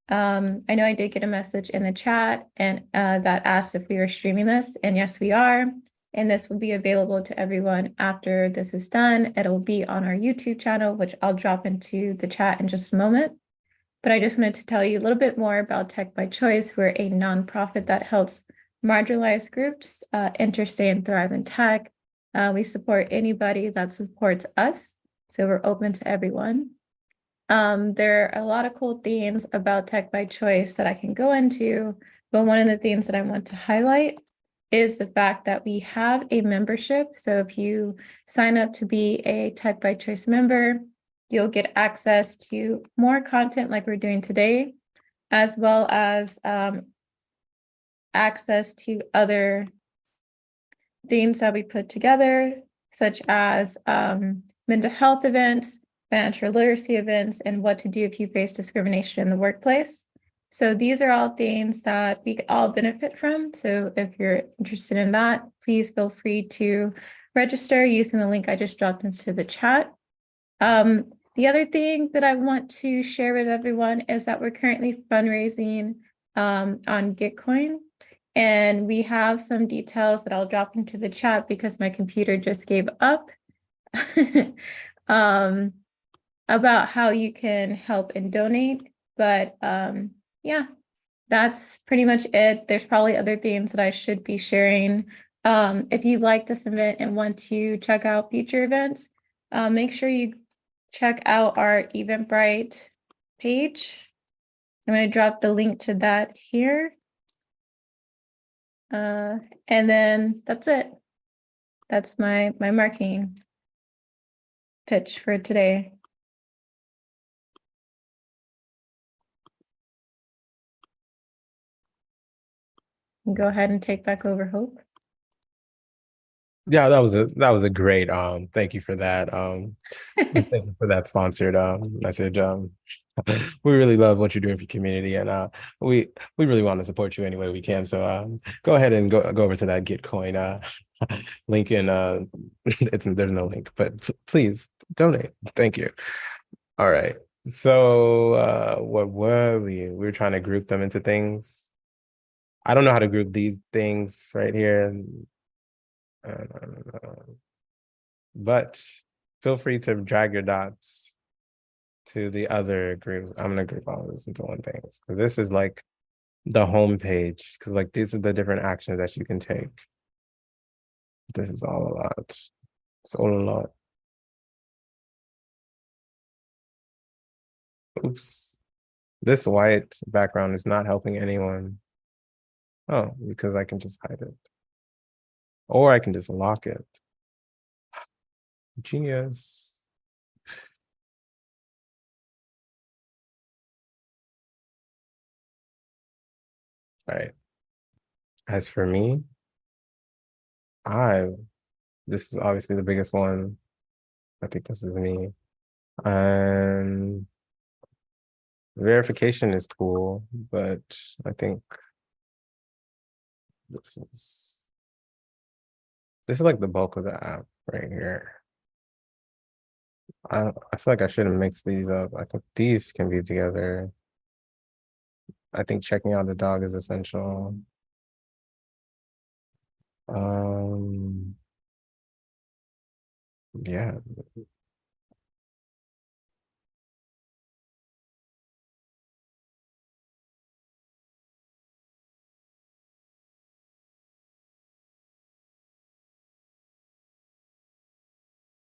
I know I did get a message in the chat and that asked if we were streaming this, and yes, we are. And this will be available to everyone after this is done. It'll be on our YouTube channel, which I'll drop into the chat in just a moment. But I just wanted to tell you a little bit more about Tech by Choice. We're a nonprofit that helps marginalized groups enter, stay, and thrive in tech. We support anybody that supports us, so we're open to everyone. There are a lot of cool themes about Tech by Choice that I can go into, but one of the themes that I want to highlight is the fact that we have a membership. So if you sign up to be a Tech by Choice member, you'll get access to more content like we're doing today, as well as access to other themes that we put together, such as mental health events, financial literacy events, and what to do if you face discrimination in the workplace. So these are all things that we all benefit from. So if you're interested in that, please feel free to register using the link I just dropped into the chat. The other thing that I want to share with everyone is that we're currently fundraising on Gitcoin. And we have some details that I'll drop into the chat because my computer just gave up about how you can help and donate. But yeah, that's pretty much it. There's probably other things that I should be sharing. If you like this event and want to check out future events, make sure you check out our Eventbrite page. I'm going to drop the link to that here. And then that's it. That's my marketing pitch for today. Go ahead and take back over, Hope. Yeah, that was a great thank you for that. Thank you for that sponsored message. We really love what you're doing for your community, and we really want to support you any way we can. So go ahead and go over to that Gitcoin link, and there's no link, but please donate. Thank you. All right. So what were we? We were trying to group them into things. I don't know how to group these things right here. But feel free to drag your dots to the other groups. I'm gonna group all of this into one thing. So this is like the home page, because like these are the different actions that you can take. This is all a lot. It's all a lot. Oops. This white background is not helping anyone. Oh, because I can just hide it. Or I can just lock it. Genius. All right. As for me, this is obviously the biggest one. I think this is me. And verification is cool, but I think this is like the bulk of the app right here. I feel like I shouldn't mix these up. I think these can be together. I think checking out the dog is essential. Yeah.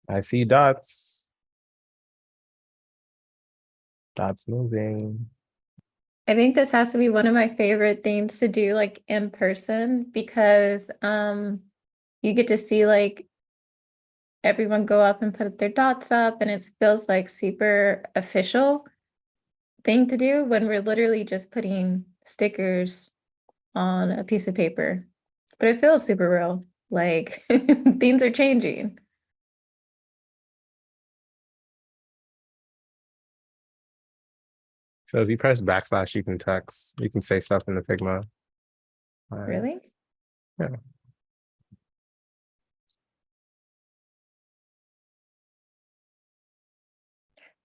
I see dots. Dots moving. I think this has to be one of my favorite things to do, like in person, because you get to see like everyone go up and put their dots up, and it feels like super official thing to do when we're literally just putting stickers on a piece of paper. But it feels super real. Like things are changing. So if you press backslash, you can text, you can say stuff in the Figma. Really? Yeah.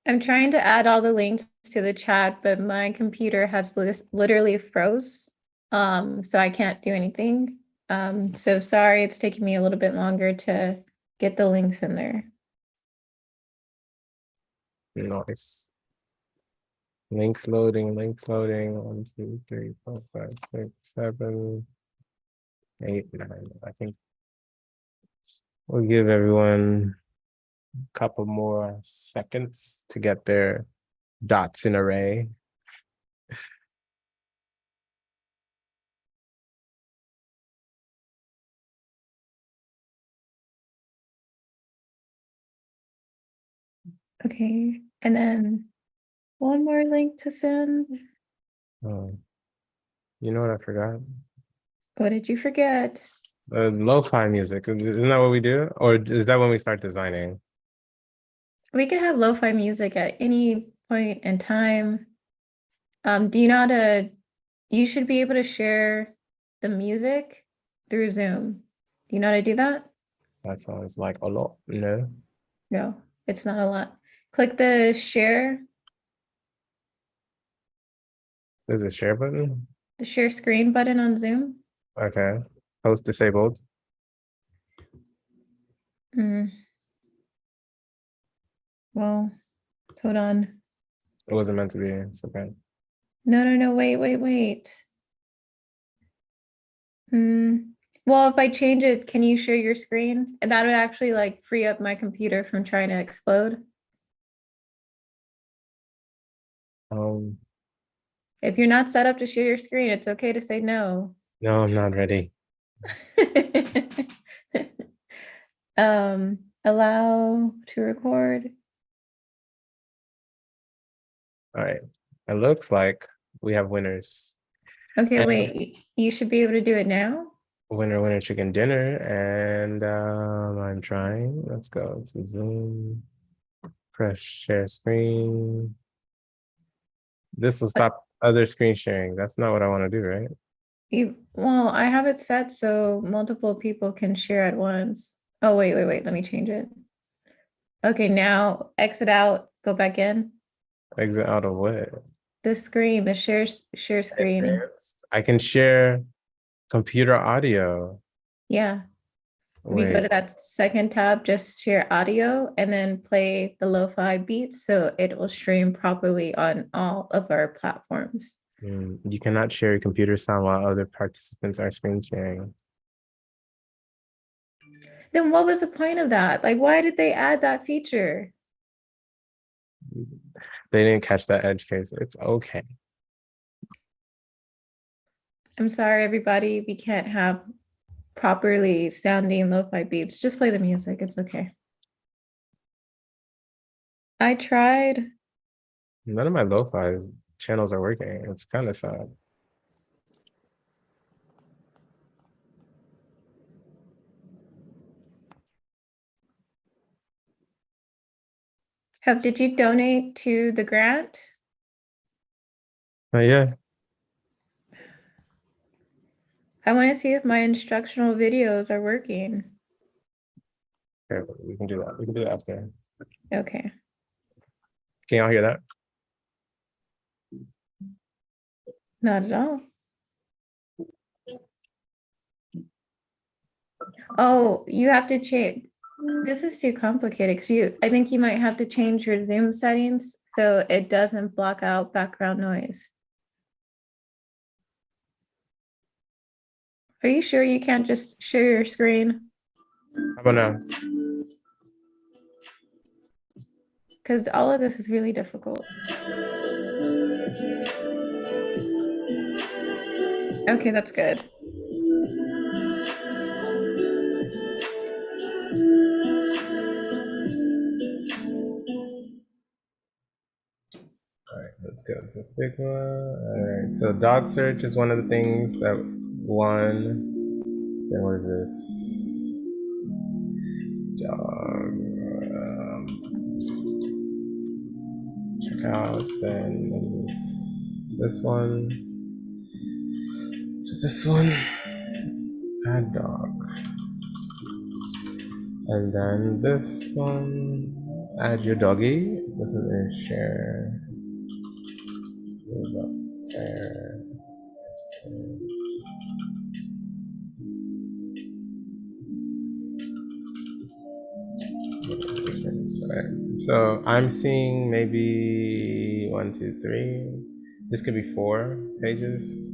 I'm trying to add all the links to the chat, but my computer has literally froze. So I can't do anything. So sorry, it's taking me a little bit longer to get the links in there. Nice. Links loading, links loading. 1, 2, 3, 4, 5, 6, 7, 8, 9. I think we'll give everyone a couple more seconds to get their dots in array. Okay, and then one more link to send. Oh, you know what I forgot? What did you forget? Lo-fi music. Isn't that what we do? Or is that when we start designing? We could have lo-fi music at any point in time. Do you know how to, you should be able to share the music through Zoom. Do you know how to do that? That sounds like a lot. No. No, it's not a lot. Click the share, There's a share button. the share screen button on Zoom. Okay. Host disabled. Mm. Well, hold on. It wasn't meant to be. It's okay. No, wait. Well, if I change it, can you share your screen? And that would actually like free up my computer from trying to explode. Um, If you're not set up to share your screen, it's okay to say no. no, I'm not ready. Allow to record. All right. It looks like we have winners. Okay, And wait, you should be able to do it now. winner, chicken dinner. And I'm trying. Let's go to Zoom. Press share screen. This will stop other screen sharing. That's not what I want to do, right? Well, I have it set so multiple people can share at once. Oh, wait, let me change it. Okay, now exit out, go back in. Exit out of what? The screen, the share screen. Advanced. I can share computer audio. Yeah. If you go Wait, to that second tab, just share audio and then play the lo-fi beats so it will stream properly on all of our platforms. you cannot share your computer sound while other participants are screen sharing. Then what was the point of that? Like, why did they add that feature? They didn't catch that edge case. It's okay. I'm sorry, everybody. We can't have properly sounding lo-fi beats. Just play the music. It's okay. I tried. None of my lo-fi channels are working. It's kind of sad. Did you donate to the grant? But yeah, I want to see if my instructional videos are working. okay, we can do that. We can do that after. Okay. Can y'all hear that? Not at all. Oh, you have to change. This is too complicated because I think you might have to change your Zoom settings so it doesn't block out background noise. Are you sure you can't just share your screen? How about now? Because all of this is really difficult. Okay, that's good. All right, let's go to Figma. All right, so dog search is one of the things that won. Then what is this? Dog. Check out. Then what is this? This one. Is this one? Add dog. And then this one. Add your doggy. This is a share. Goes up. Share. Alright, so I'm seeing maybe 1, 2, 3. This could be 4 pages.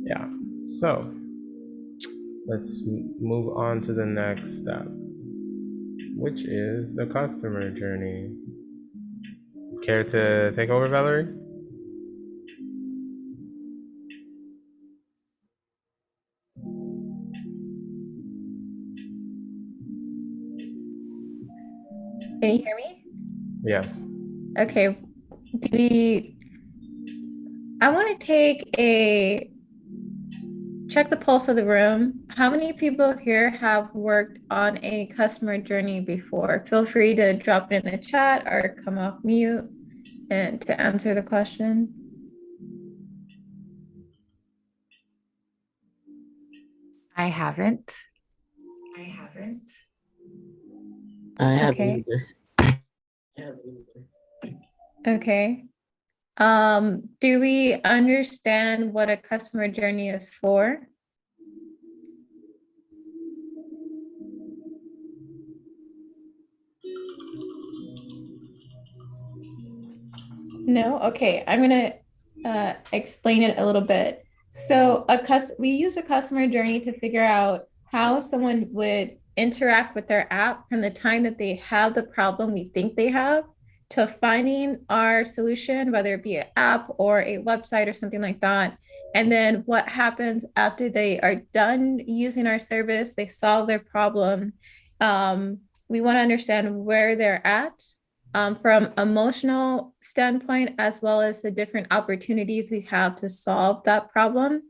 Yeah, so let's move on to the next step, which is the customer journey. Care to take over, Valerie? Can you hear me? Yes. Okay. I want to check the pulse of the room. How many people here have worked on a customer journey before? Feel free to drop it in the chat or come off mute and to answer the question. I haven't. I haven't Okay. either. Okay. Do we understand what a customer journey is for? No? Okay, I'm gonna explain it a little bit. So we use a customer journey to figure out how someone would interact with their app from the time that they have the problem we think they have to finding our solution, whether it be an app or a website or something like that. And then what happens after they are done using our service, they solve their problem. We want to understand where they're at from emotional standpoint, as well as the different opportunities we have to solve that problem.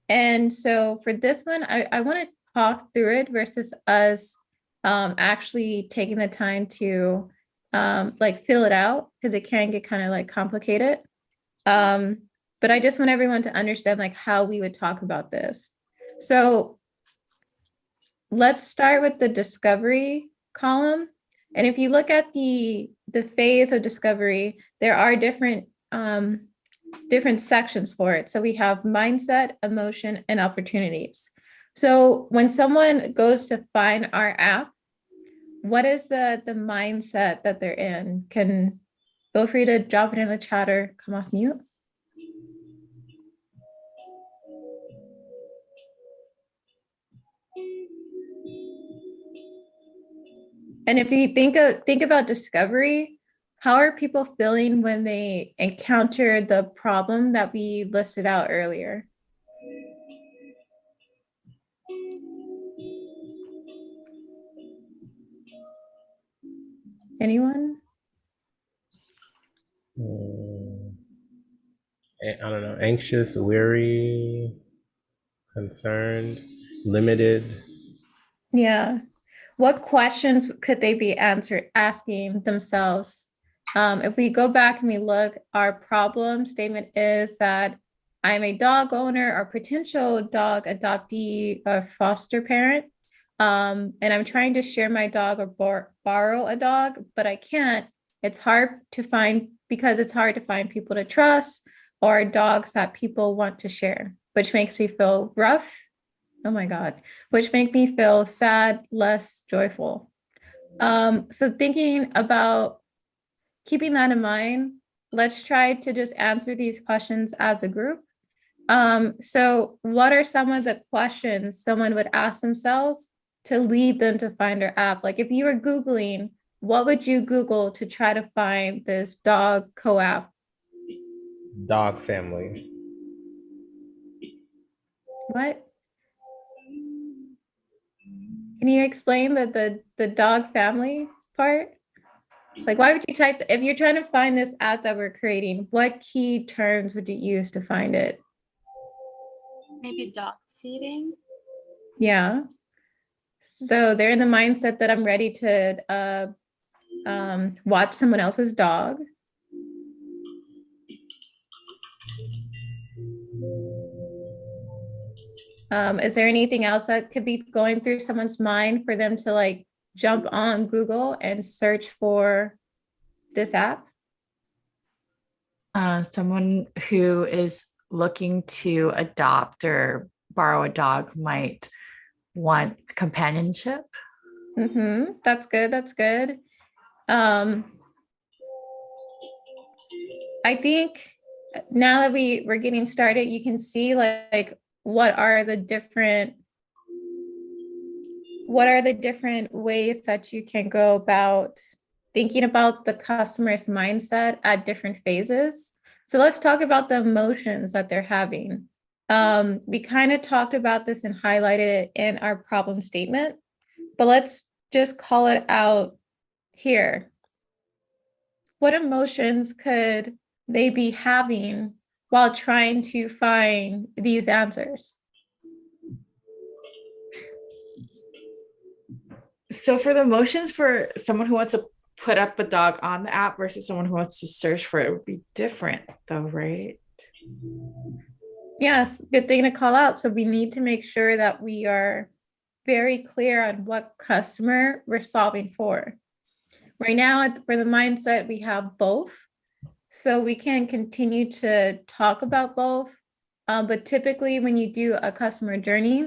And so for this one, I want to talk through it versus us actually taking the time to like fill it out because it can get kind of like complicated. But I just want everyone to understand like how we would talk about this. So let's start with the discovery column. And if you look at the phase of discovery, there are different sections for it. So we have mindset, emotion, and opportunities. So when someone goes to find our app, what is the mindset that they're in? Can feel free to drop it in the chat or come off mute. And if you think about discovery, how are people feeling when they encounter the problem that we listed out earlier? Anyone? I don't know, anxious, weary, concerned, limited. Yeah. What questions could they be asking themselves? If we go back and we look, our problem statement is that I'm a dog owner or potential dog adoptee or foster parent. And I'm trying to share my dog or borrow a dog, but I can't. It's hard to find because it's hard to find people to trust or dogs that people want to share, which makes me feel rough. Oh my God, which make me feel sad, less joyful. So thinking about keeping that in mind, let's try to just answer these questions as a group. So what are some of the questions someone would ask themselves to lead them to find our app? Like if you were Googling, what would you Google to try to find this dog co-app? Dog family. What? Can you explain the dog family part? Like, why would you type, if you're trying to find this app that we're creating, what key terms would you use to find it? Maybe dog seating. Yeah. So they're in the mindset that I'm ready to watch someone else's dog. Is there anything else that could be going through someone's mind for them to like jump on Google and search for this app? Someone who is looking to adopt or borrow a dog might want companionship. That's good. That's good. I think now that we're getting started, you can see like what are the different ways that you can go about thinking about the customer's mindset at different phases. So let's talk about the emotions that they're having. We kind of talked about this and highlighted it in our problem statement, but let's just call it out here. What emotions could they be having while trying to find these answers? So for the emotions for someone who wants to put up a dog on the app versus someone who wants to search for it would be different though, right? Yes, good thing to call out. So we need to make sure that we are very clear on what customer we're solving for. Right now, for the mindset, we have both. So we can continue to talk about both. But typically when you do a customer journey,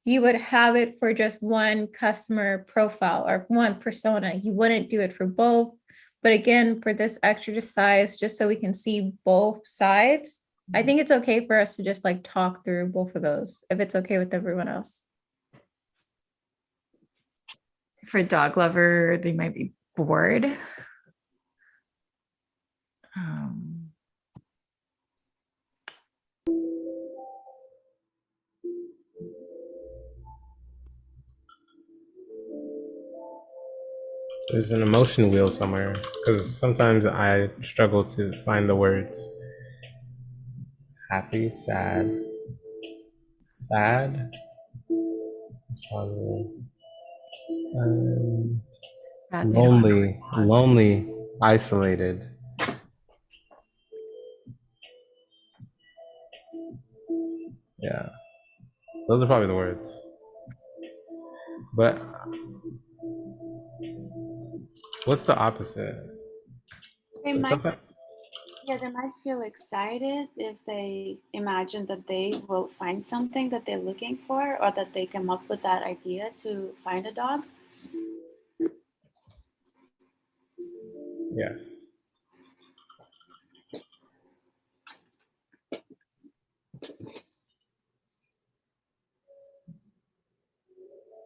you would have it for just one customer profile or one persona. You wouldn't do it for both. But again, for this exercise, just so we can see both sides, I think it's okay for us to just like talk through both of those, if it's okay with everyone else. For a dog lover, they might be bored. Um, There's an emotion wheel somewhere because sometimes I struggle to find the words. Happy, sad, sad. It's probably sad they don't have lonely, a dog. lonely, isolated. Yeah, those are probably the words. But what's the opposite? They might, Sometimes, yeah, they might feel excited if they imagine that they will find something that they're looking for, or that they come up with that idea to find a dog. yes.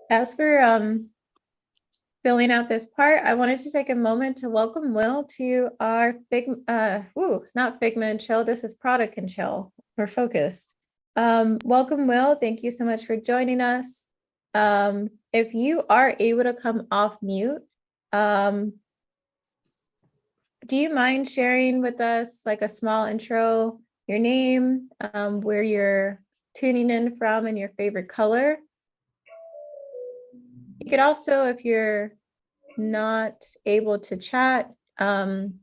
As for filling out this part, I wanted to take a moment to welcome Will to our not Figma and Chill. This is Product and Chill. We're focused. Welcome, Will. Thank you so much for joining us. If you are able to come off mute, do you mind sharing with us like a small intro, your name, where you're tuning in from, and your favorite color? You could also, if you're not able to chat, come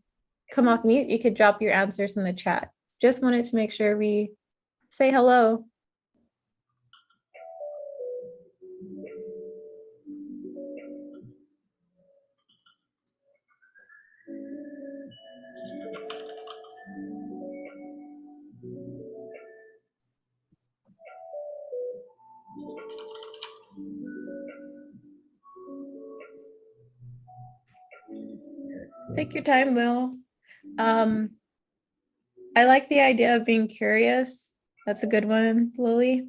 off mute, you could drop your answers in the chat. Just wanted to make sure we say hello. Take your time, Will. I like the idea of being curious. That's a good one, Lily.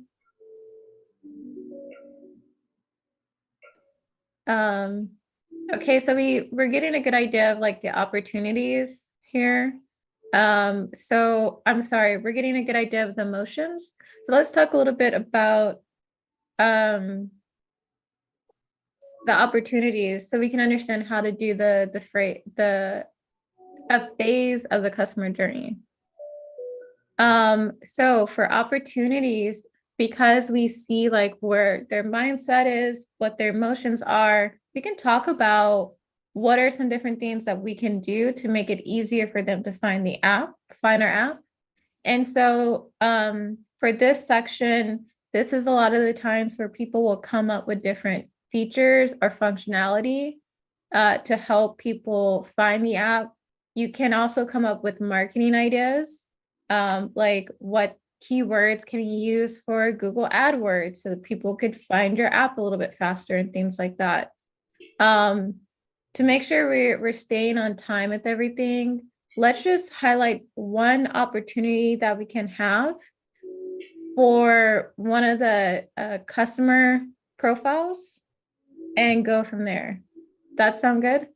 Okay, so we're getting a good idea of like the opportunities here. So I'm sorry, we're getting a good idea of the emotions. So let's talk a little bit about the opportunities, so we can understand how to do a phase of the customer journey. So for opportunities, because we see like where their mindset is, what their emotions are, we can talk about what are some different things that we can do to make it easier for them to find our app. And so for this section, this is a lot of the times where people will come up with different features or functionality to help people find the app. You can also come up with marketing ideas, like what keywords can you use for Google AdWords so that people could find your app a little bit faster and things like that. To make sure we're staying on time with everything, let's just highlight one opportunity that we can have for one of the customer profiles and go from there. That sound good?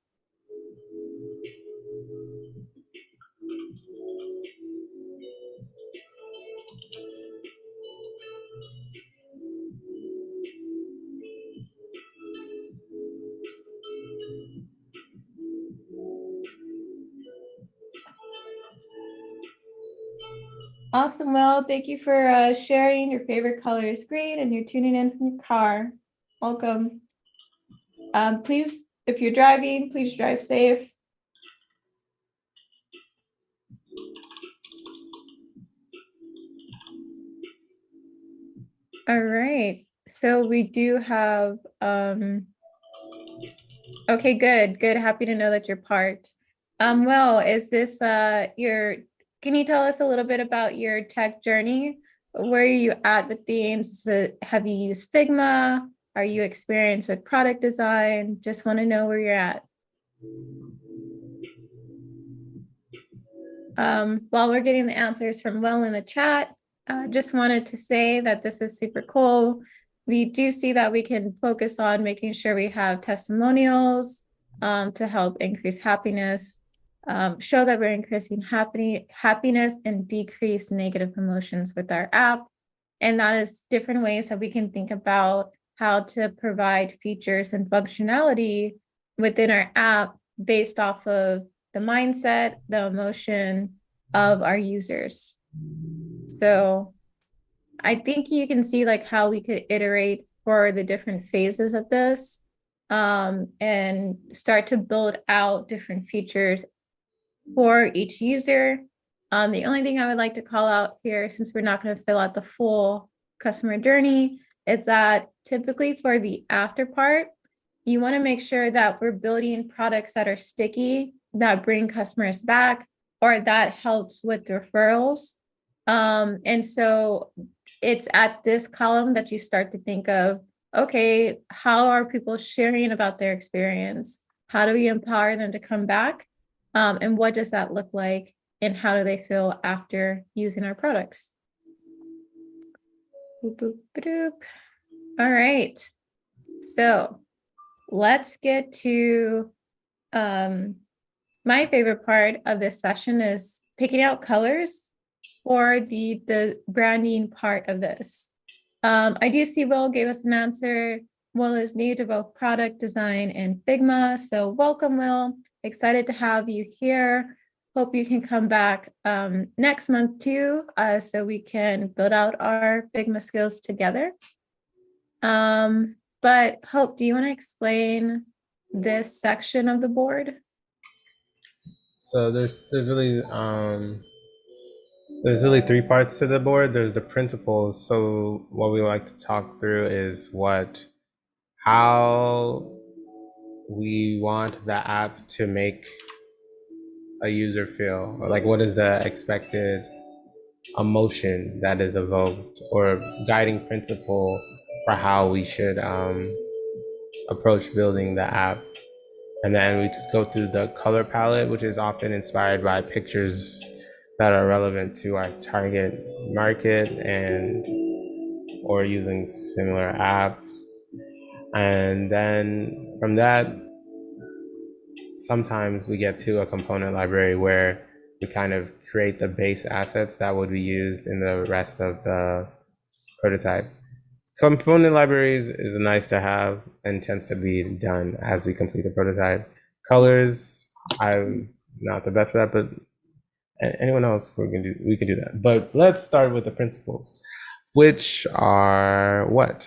Awesome. Well, thank you for sharing. Your favorite color is green and you're tuning in from your car. Welcome. Please, if you're driving, please drive safe. All right. So we do have, okay, good. Happy to know that you're part. Well, is this can you tell us a little bit about your tech journey? Where are you at with things? Have you used Figma? Are you experienced with product design? Just want to know where you're at. While we're getting the answers from Will in the chat, just wanted to say that this is super cool. We do see that we can focus on making sure we have testimonials to help increase happiness, show that we're increasing happiness and decrease negative emotions with our app. And that is different ways that we can think about how to provide features and functionality within our app based off of the mindset, the emotion of our users. So I think you can see like how we could iterate for the different phases of this and start to build out different features for each user. The only thing I would like to call out here, since we're not going to fill out the full customer journey, is that typically for the after part, you want to make sure that we're building products that are sticky, that bring customers back, or that helps with referrals. And so it's at this column that you start to think of, okay, how are people sharing about their experience? How do we empower them to come back? And what does that look like? And how do they feel after using our products? Boop, boop, boop. All right. So let's get to my favorite part of this session is picking out colors for the branding part of this. I do see Will gave us an answer. Will is new to both product design and Figma. So welcome, Will. Excited to have you here. Hope you can come back next month too, so we can build out our Figma skills together. But Hope, do you want to explain this section of the board? So there's really three parts to the board. There's the principles. So what we like to talk through is how we want the app to make a user feel, or like what is the expected emotion that is evoked, or guiding principle for how we should approach building the app. And then we just go through the color palette, which is often inspired by pictures that are relevant to our target market and or using similar apps. And then from that, sometimes we get to a component library where we kind of create the base assets that would be used in the rest of the prototype. Component libraries is nice to have and tends to be done as we complete the prototype. Colors, I'm not the best for that, but anyone else we can do that. But let's start with the principles, which are what?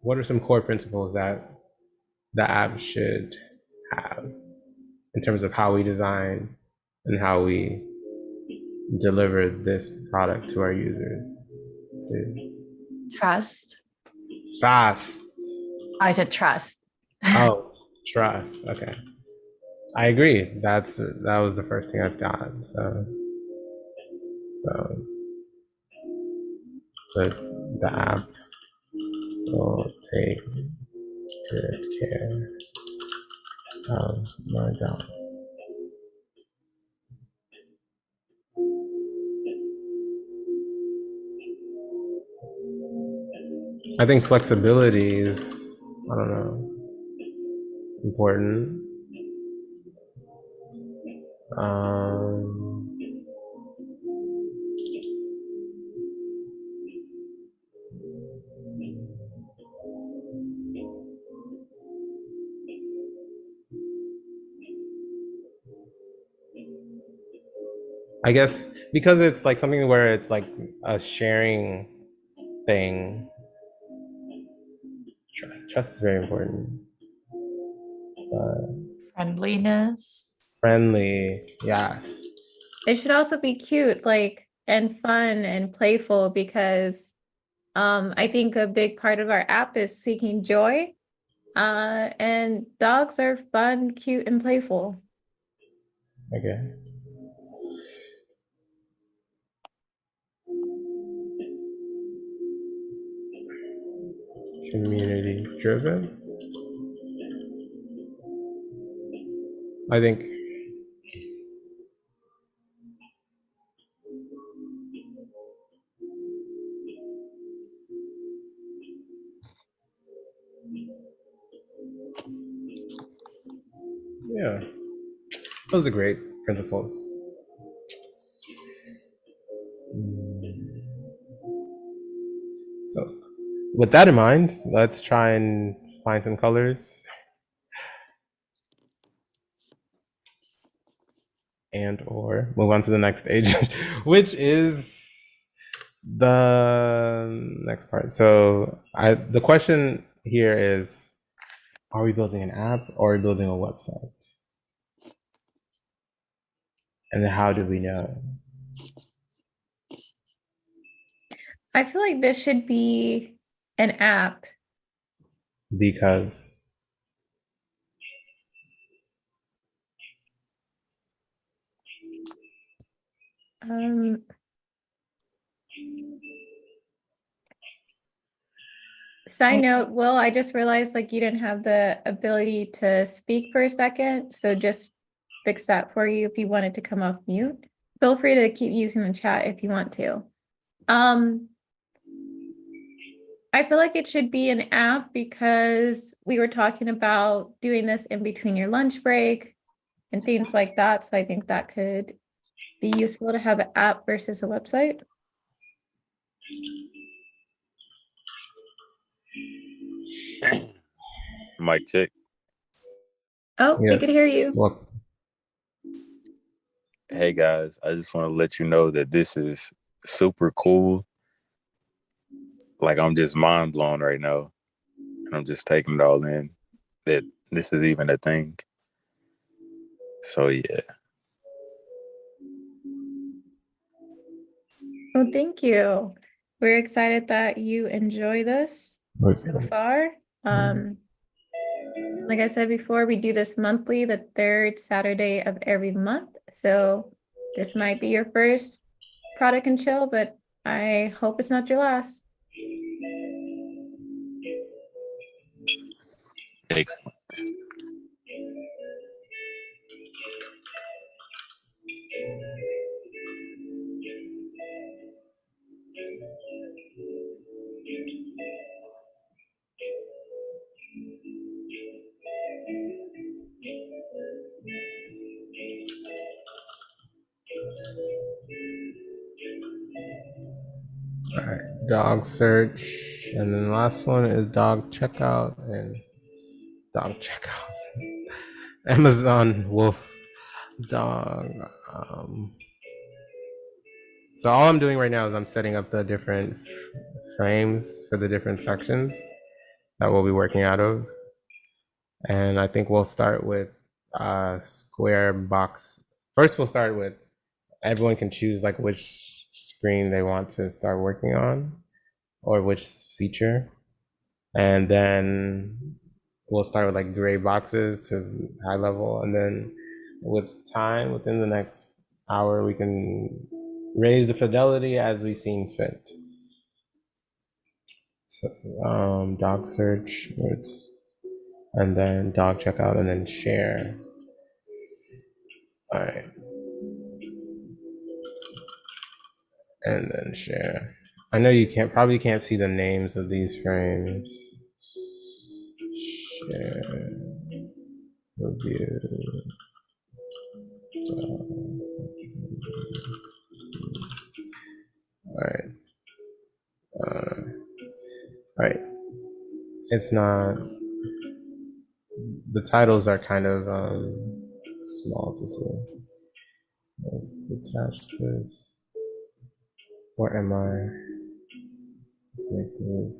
What are some core principles that the app should have in terms of how we design and how we deliver this product to our users? Trust. Fast. I said trust. Oh, trust. Okay. I agree. That was the first thing I've done. So the app will take good care of my dog. I think flexibility is, I don't know, important. I guess because it's like something where it's like a sharing thing. Trust is very important. Friendliness. Friendly, yes. It should also be cute, like, and fun and playful, because I think a big part of our app is seeking joy. And dogs are fun, cute, and playful. Okay. community driven. I think yeah, those are great principles. So with that in mind, let's try and find some colors and or move on to the next stage, which is the next part. So the question here is, are we building an app or are we building a website? And then how do we know? I feel like this should be an app. Because Side note, Will, I just realized like you didn't have the ability to speak for a second, so just fix that for you if you wanted to come off mute. Feel free to keep using the chat if you want to. I feel like it should be an app because we were talking about doing this in between your lunch break and things like that. So I think that could be useful to have an app versus a website. Mic check. Oh, we could hear yes, you. well, Hey guys, I just want to let you know that this is super cool. Like I'm just mind blown right now. And I'm just taking it all in that this is even a thing. So yeah. Well, thank you. We're excited that you enjoy this so far. Like I said before, we do this monthly, the third Saturday of every month. So this might be your first product and chill, but I hope it's not your last. Excellent. all right, dog search, and then the last one is dog checkout and dog checkout. Amazon wolf dog. So all I'm doing right now is I'm setting up the different frames for the different sections that we'll be working out of. And I think we'll start with square box. First, we'll start with everyone can choose like which screen they want to start working on or which feature. And then we'll start with like gray boxes to high level. And then with time, within the next hour, we can raise the fidelity as we seem fit. So, dog search, and then dog checkout, and then share. All right. And then share. I know you probably can't see the names of these frames. Share. Review. All right. All right. It's not. The titles are kind of small to see. Let's detach this. Where am I? Let's make this.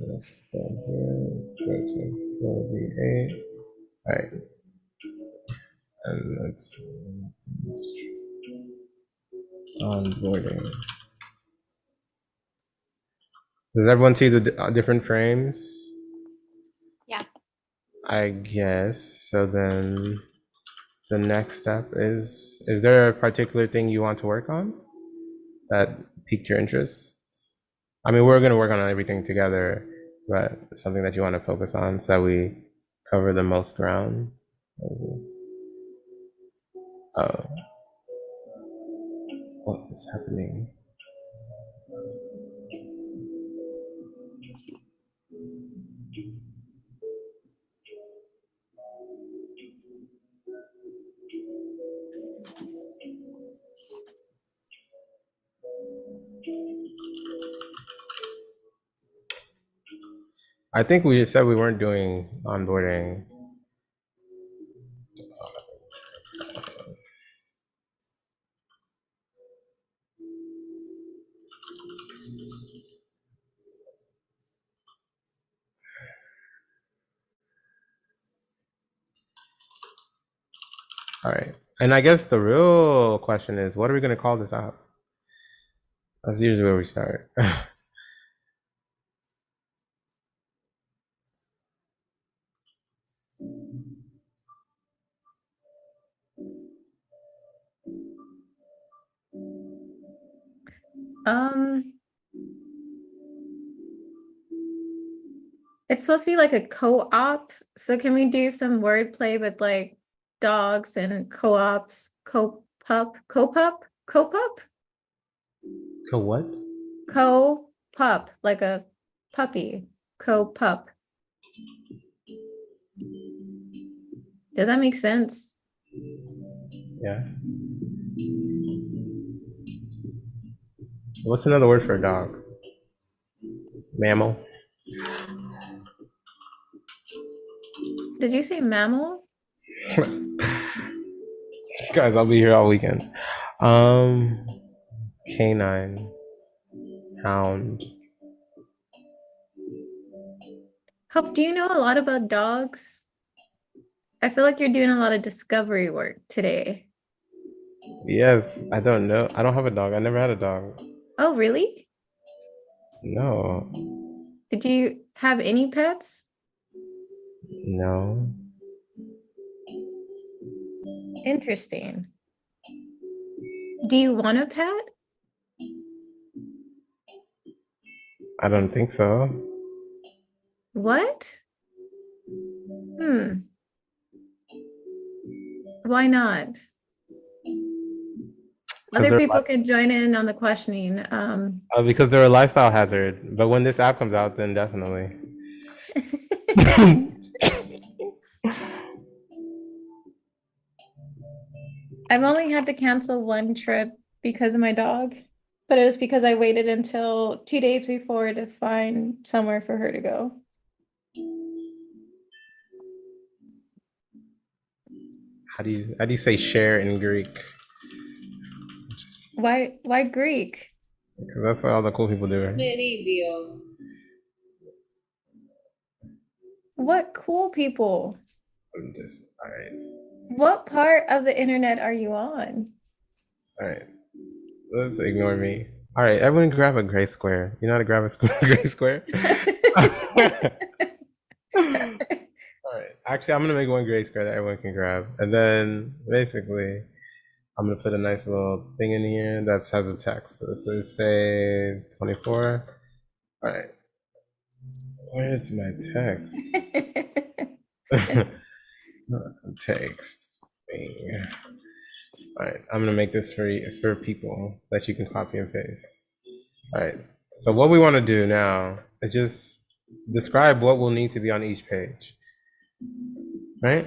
Let's go here. Let's go to 48. All right. And let's onboarding. Does everyone see the different frames? Yeah. I guess. So then the next step is there a particular thing you want to work on that piqued your interest? I mean, we're gonna work on everything together, but something that you want to focus on so that we cover the most ground. Oh, what is happening? I think we said we weren't doing onboarding. All right. And I guess the real question is, what are we going to call this app? That's usually where we start. It's supposed to be like a co-op. So can we do some wordplay with like dogs and co-ops, co-pup, co-pup, co-pup, Co what? co-pup, like a puppy, co-pup. Does that make sense? Yeah. What's another word for a dog? Mammal. Did you say mammal? Guys, I'll be here all weekend. Canine. Hound. Hope, do you know a lot about dogs? I feel like you're doing a lot of discovery work today. Yes, I don't know. I don't have a dog. I never had a dog. Oh, really? No. Did you have any pets? No. Interesting. Do you want a pet? I don't think so. What? Why not? Other they're people can join in on the questioning. Because they're a lifestyle hazard. But when this app comes out, then definitely. I've only had to cancel one trip because of my dog, but it was because I waited until 2 days before to find somewhere for her to go. How do you say share in Greek? Why Greek? Because that's what all the cool people do. What cool people? I'm just all right. What part of the internet are you on? All right. Let's ignore me. All right, everyone grab a gray square. You know how to grab a gray square? All right. Actually, I'm gonna make one gray square that everyone can grab, and then basically, I'm gonna put a nice little thing in here that has a text. So this is say 24. All right. Where's my text? Text thing. All right, I'm gonna make this for people that you can copy and paste. All right. So what we want to do now is just describe what will need to be on each page. Right?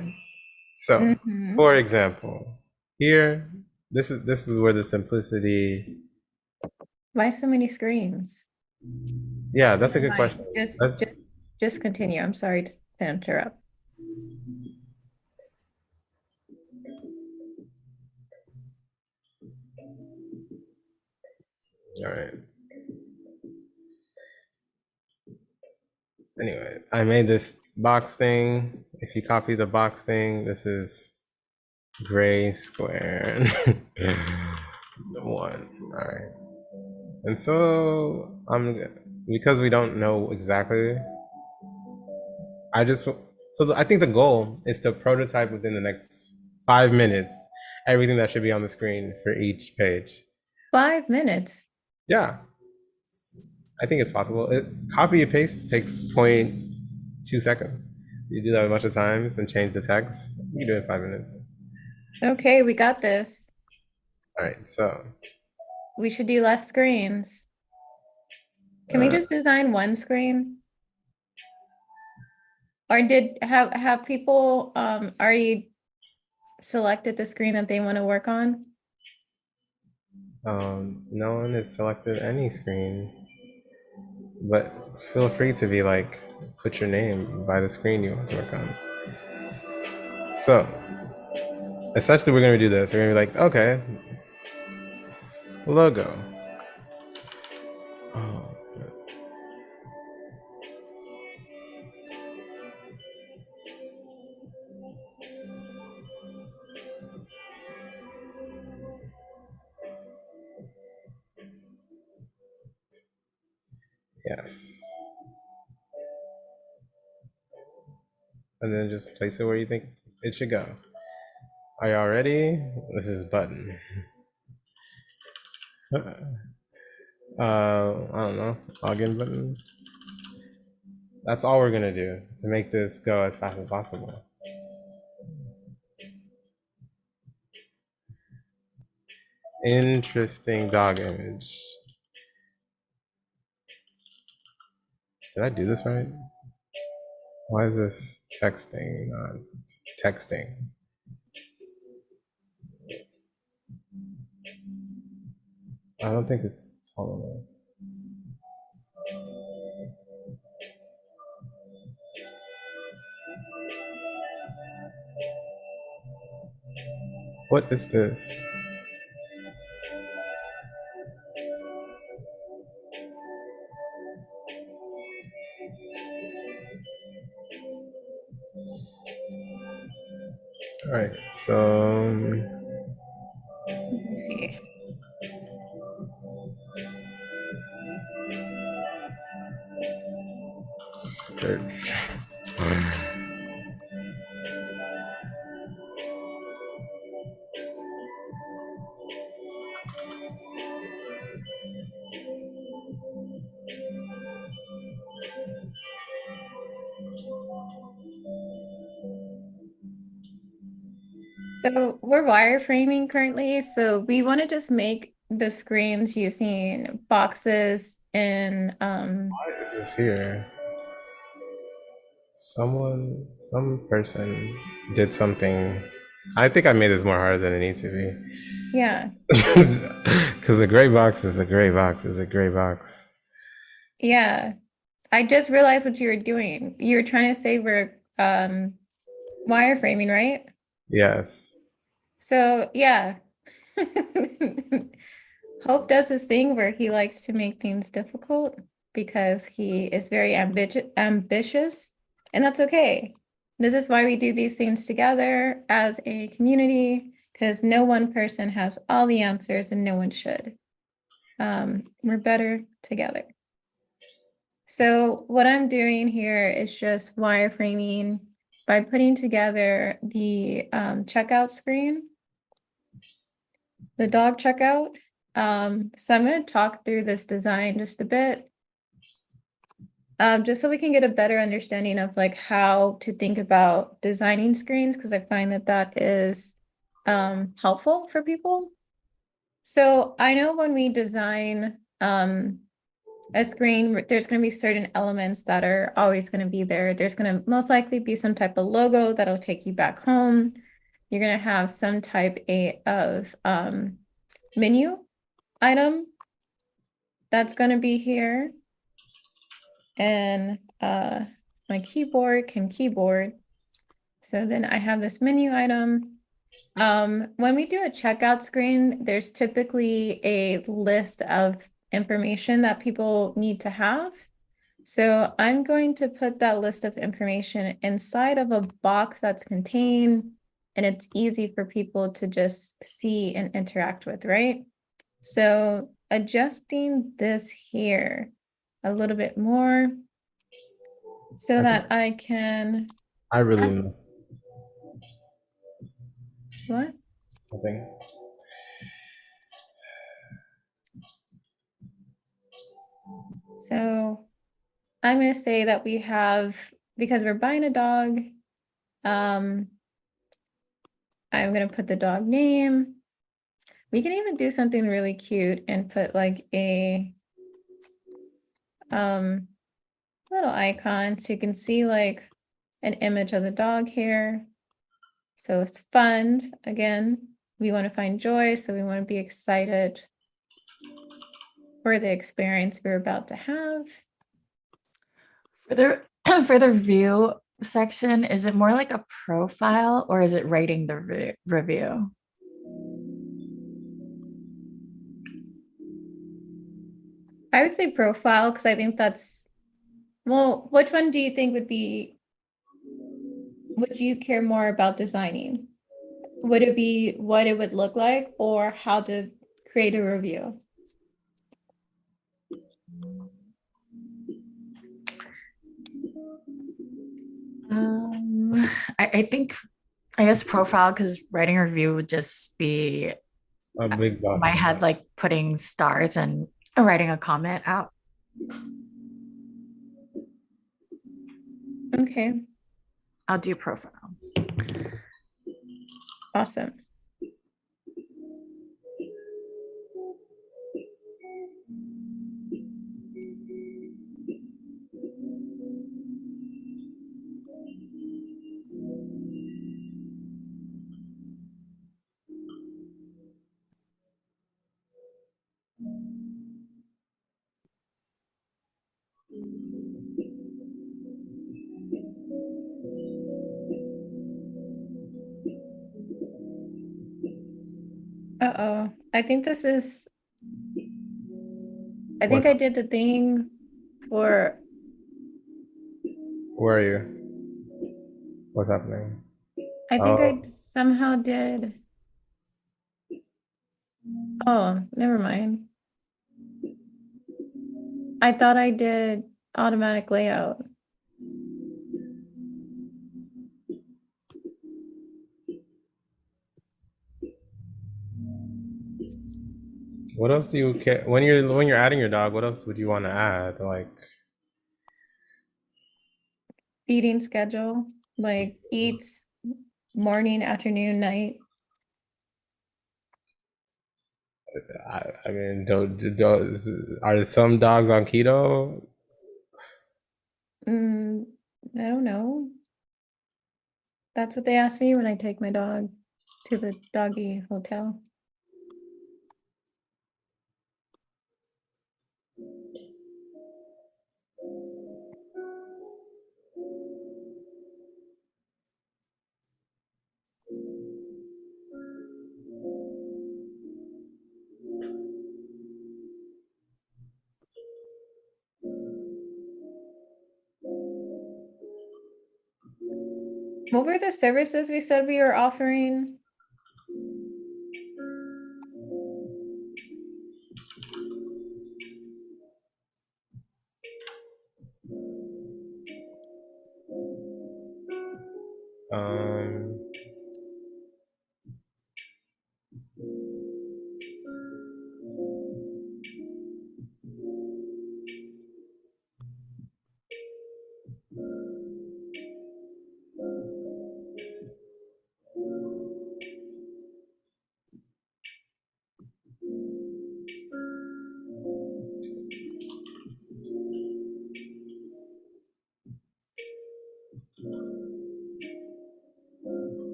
So, Mhm. for example, here, this is where the simplicity. Why so many screens? Yeah, that's a good Fine. question. Just continue. I'm sorry to interrupt. All right. Anyway, I made this box thing. If you copy the box thing, this is gray square. One. All right. And so because we don't know exactly, I think the goal is to prototype within the next 5 minutes everything that should be on the screen for each page. 5 minutes. Yeah. I think it's possible. Copy and paste takes 0.2 seconds. You do that a bunch of times and change the text. You can do it in 5 minutes. Okay, we got this. All right, so We should do less screens. Can we uh, just design one screen? Or have people already selected the screen that they want to work on? no one has selected any screen, but feel free to be like, put your name by the screen you want to work on. So essentially, we're gonna do this. We're gonna be like, okay, logo. Oh, yes. And then just place it where you think it should go. Are y'all ready? This is button. I don't know, login button. That's all we're gonna do to make this go as fast as possible. Interesting dog image. Did I do this right? Why is this texting not texting? I don't think it's tall enough. What is this? All right, so Let me see. search. So we're wireframing currently, so we want to just make the screens using boxes and Why is this here? Some person did something. I think I made this more hard than it needs to be. yeah. Because a gray box is a gray box is a gray box. Yeah. I just realized what you were doing. You were trying to say we're wireframing, right? Yes. So yeah. Hope does this thing where he likes to make things difficult because he is very ambitious, and that's okay. This is why we do these things together as a community, because no one person has all the answers and no one should. We're better together. So what I'm doing here is just wireframing by putting together the checkout screen, the dog checkout. So I'm going to talk through this design just a bit, just so we can get a better understanding of like how to think about designing screens, because I find that that is helpful for people. So I know when we design a screen, there's going to be certain elements that are always going to be there. There's going to most likely be some type of logo that'll take you back home. You're going to have some type of menu item that's going to be here. And my keyboard can keyboard. So then I have this menu item. When we do a checkout screen, there's typically a list of information that people need to have. So I'm going to put that list of information inside of a box that's contained, and it's easy for people to just see and interact with, right? So adjusting this here a little bit more so that I can, I really missed what? something. So I'm going to say that we have, because we're buying a dog, I'm going to put the dog name. We can even do something really cute and put like a little icon so you can see like an image of the dog here. So it's fun. Again, we want to find joy, so we want to be excited for the experience we're about to have. For the for the review section, is it more like a profile or is it writing the review? I would say profile because I think that's, well, which one do you think would you care more about designing? Would it be what it would look like or how to create a review? I think, I guess profile, because writing a review would just be A big in my head, like putting stars and writing a comment out. Okay, I'll do profile. awesome. Uh-oh, I think this is, I think What? I did the thing for, Where are you? What's happening? I think I Oh, somehow did. Oh, never mind. I thought I did automatic layout. what else do you care when you're adding your dog? What else would you want to add? Like, Feeding schedule, like eats morning, afternoon, night. I mean, are some dogs on keto? Mm, I don't know. That's what they ask me when I take my dog to the doggy hotel. What were the services we said we were offering? Um,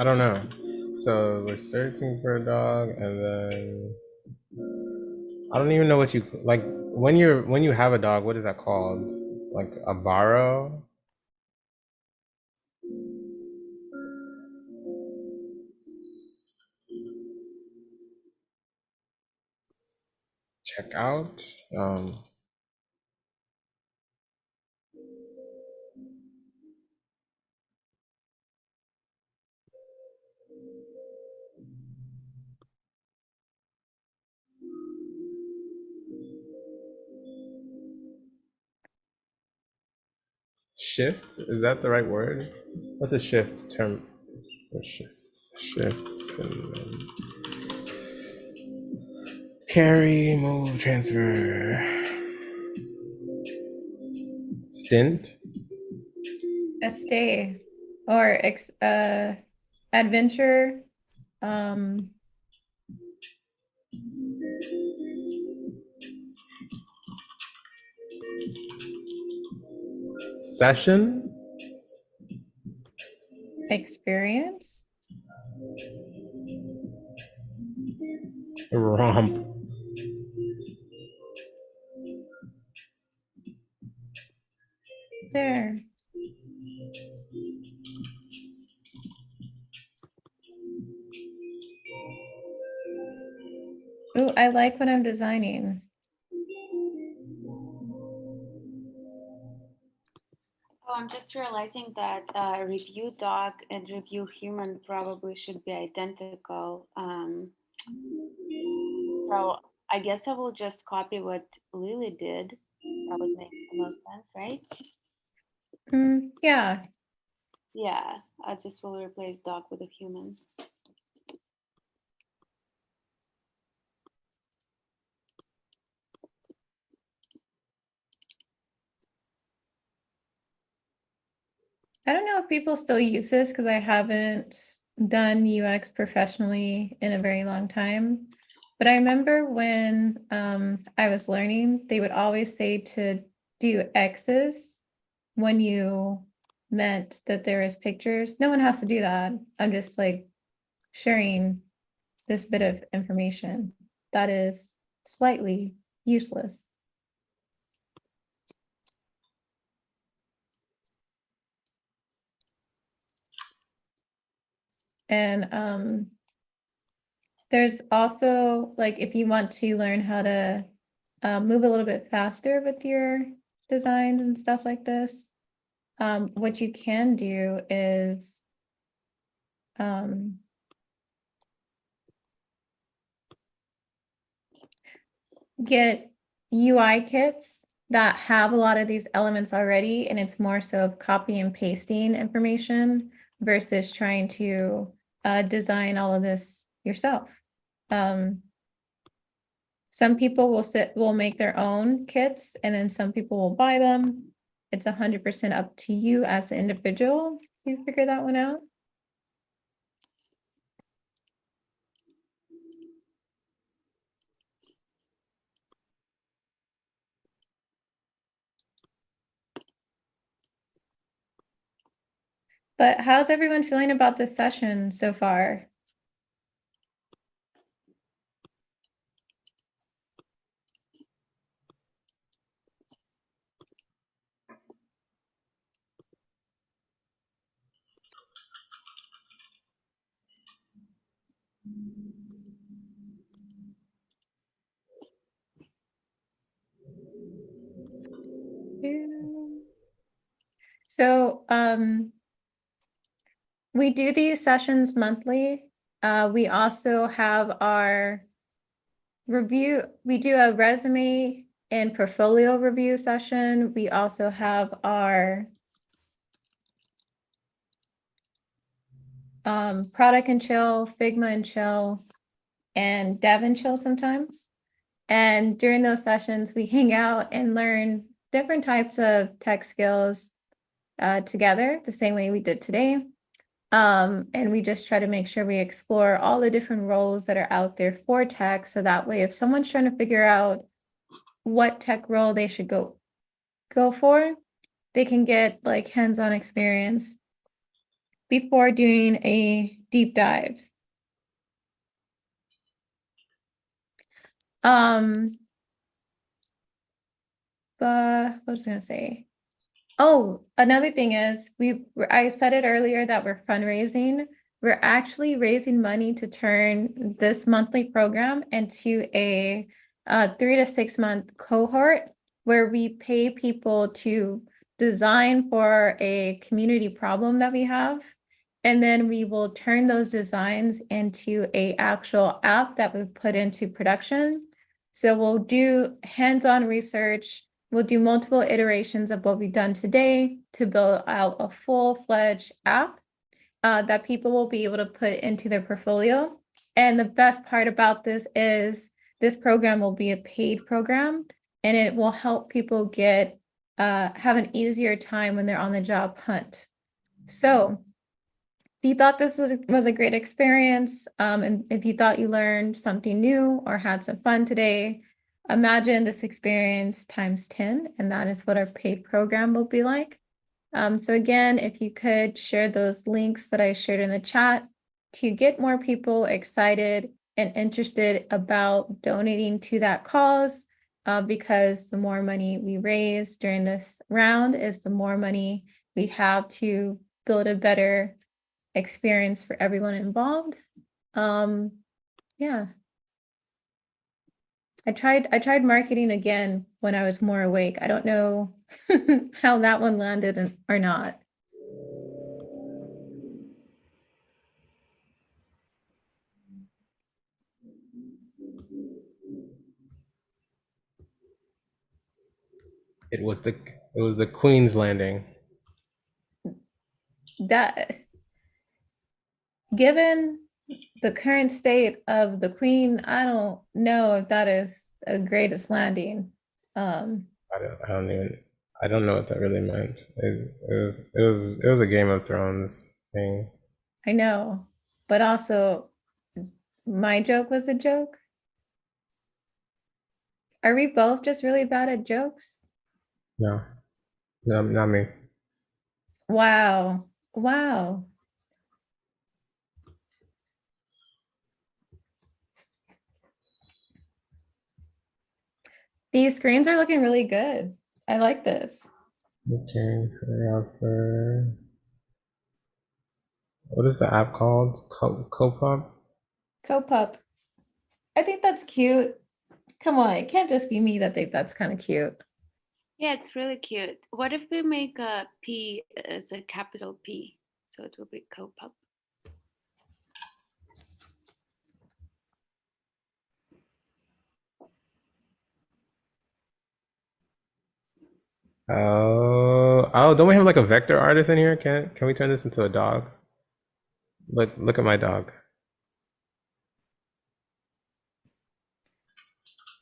I don't know. So we're searching for a dog, and then I don't even know what you like when you have a dog. What is that called? Like a borrow? Check out. Shift, is that the right word? What's a shift term? Shifts, and then carry, move, transfer, stint, A stay or adventure. session, Experience. romp, There. Ooh, I like what I'm designing. Oh, I'm just realizing that review dog and review human probably should be identical. So I guess I will just copy what Lily did. That would make the most sense, right? Yeah. Yeah, I just will replace dog with a human. I don't know if people still use this because I haven't done UX professionally in a very long time. But I remember when I was learning, they would always say to do X's when you meant that there is pictures. No one has to do that. I'm just like sharing this bit of information that is slightly useless. And there's also like if you want to learn how to move a little bit faster with your designs and stuff like this, what you can do is get UI kits that have a lot of these elements already, and it's more so of copy and pasting information versus trying to design all of this yourself. Some people will make their own kits, and then some people will buy them. It's 100% up to you as an individual to figure that one out. But how's everyone feeling about this session so far? So we do these sessions monthly. We also have our review. We do a resume and portfolio review session. We also have our product and chill, Figma and chill, and dev and chill sometimes. And during those sessions, we hang out and learn different types of tech skills together, the same way we did today. And we just try to make sure we explore all the different roles that are out there for tech. So that way, if someone's trying to figure out what tech role they should go for, they can get like hands-on experience before doing a deep dive. But what was I gonna say? Oh, another thing is I said it earlier that we're fundraising. We're actually raising money to turn this monthly program into a 3 to 6 month cohort where we pay people to design for a community problem that we have. And then we will turn those designs into a actual app that we put into production. So we'll do hands-on research. We'll do multiple iterations of what we've done today to build out a full-fledged app. that people will be able to put into their portfolio. And the best part about this is this program will be a paid program, and it will help people get have an easier time when they're on the job hunt. So if you thought this was a great experience, and if you thought you learned something new or had some fun today, imagine this experience times 10, and that is what our paid program will be like. So again, if you could share those links that I shared in the chat to get more people excited and interested about donating to that cause, because the more money we raise during this round is the more money we have to build a better experience for everyone involved. Yeah. I tried marketing again when I was more awake. I don't know how that one landed or not. It was the Queen's Landing. That, given the current state of the Queen, I don't know if that is a greatest landing. I don't know what that really meant. It was a Game of Thrones thing. I know, but also my joke was a joke. Are we both just really bad at jokes? No, not me. Wow. Wow. These screens are looking really good. I like this. Okay, for what is the app called? Copop? Copup. I think that's cute. Come on, it can't just be me that think that's kind of cute. Yeah, it's really cute. What if we make a P as a capital P? So it will be co-pup. Oh, don't we have like a vector artist in here? Can we turn this into a dog? Look at my dog.